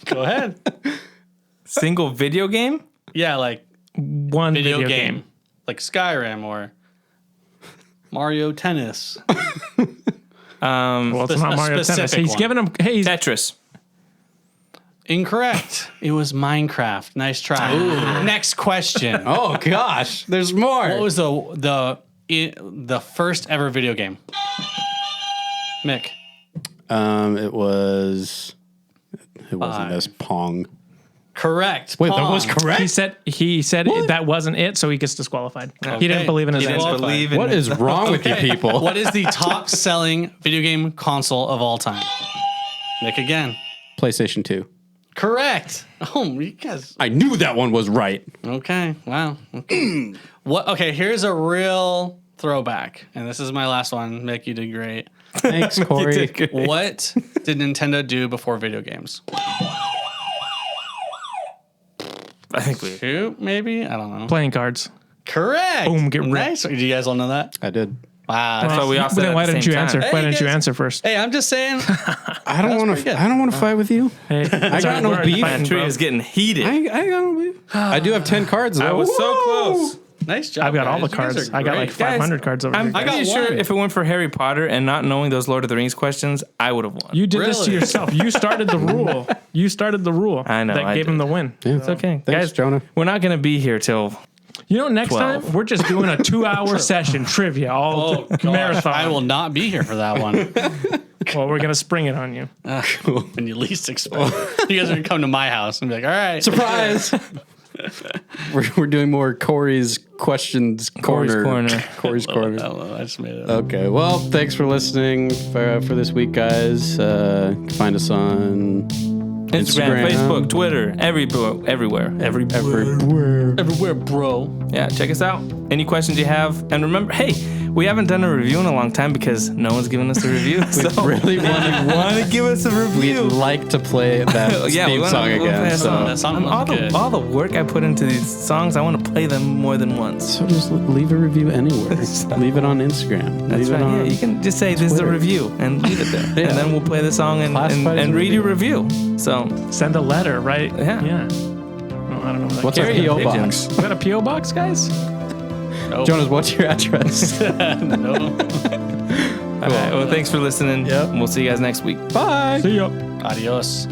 Go ahead. Single video game? Yeah, like One video game. Like Skyrim or Mario Tennis. Well, it's not A Mario Tennis. specific He's one. giving him. Hey, he's Tetris. Incorrect. It was Minecraft. Nice try. Next question. Oh gosh, there's more. What was the first ever video game? Mick. It was. It wasn't 5. this Pong. Correct. Wait, that was Pong. correct. he said that wasn't it, so he gets disqualified. He didn't believe in his He didn't answer. believe in What is wrong with you people? What is the top selling video game console of all time? Mick again. PlayStation 2. Correct. Oh, you guys. I knew that one was right. Okay. Wow. Okay. What? Okay. Here's a real throwback, and this is my last one. Mick, you did great. Thanks, Corey. I think we. 2, maybe? I don't know. Playing cards. Correct. Boom, get ripped. nice. Did you guys all know that? I did. Wow. But we all said Then at why the didn't same you answer? time. Why Hey, didn't you guys. answer first? Hey, I'm just saying. I don't want pretty good. to. I don't want to fight with you. Hey, I got no beef. That tree is getting heated. I got no beef. I do have 10 cards. Though. I was so close. Nice job. I've got all the guys. You guys cards. are I got great. like 500 cards over I'm here. pretty got sure one. if it went for Harry Potter and not knowing those Lord of the Rings questions, I would have won. You did this to Really? yourself. You started the rule. You started the rule. I know, That I gave did. him the win. It's okay. Thanks, Guys, Jonah. we're not going to be here till. You know, next 12. time we're just doing a 2-hour session trivia, all Oh, gosh. marathon. I will not be here for that one. Well, we're gonna spring it on you. When you least expect it. You guys are going to come to my house and be like, all right. Surprise! we're doing more Corey's questions corner. Corey's I corner. don't know. I just made it up. Okay. Well, thanks for listening for this week, guys. You can find us on Instagram, Facebook, Twitter, everywhere. Everywhere, bro. Yeah, check us out. Any questions you have. And remember, hey, we haven't done a review in a long time because no one's given us a review. So really if you want to give us a We'd review. like to play that Yeah, theme song we'll play again. a song. That song was all good. the work I put into these songs, I want to play them more than once. So just leave a review anywhere. Leave it on Instagram. That's leave right. it on. Yeah, you can just say this is a Twitter. review and leave it there. Yeah. And then we'll play the song Classified as and a read your review. So Send a letter, right? Yeah. Yeah. Well, I don't know. What What's our Carry PO pigeons. box? We got a PO box, guys? Jonas, what's your address? No. all right. Well, thanks for listening. Yep. We'll see you guys next week. Bye. See ya. Adios.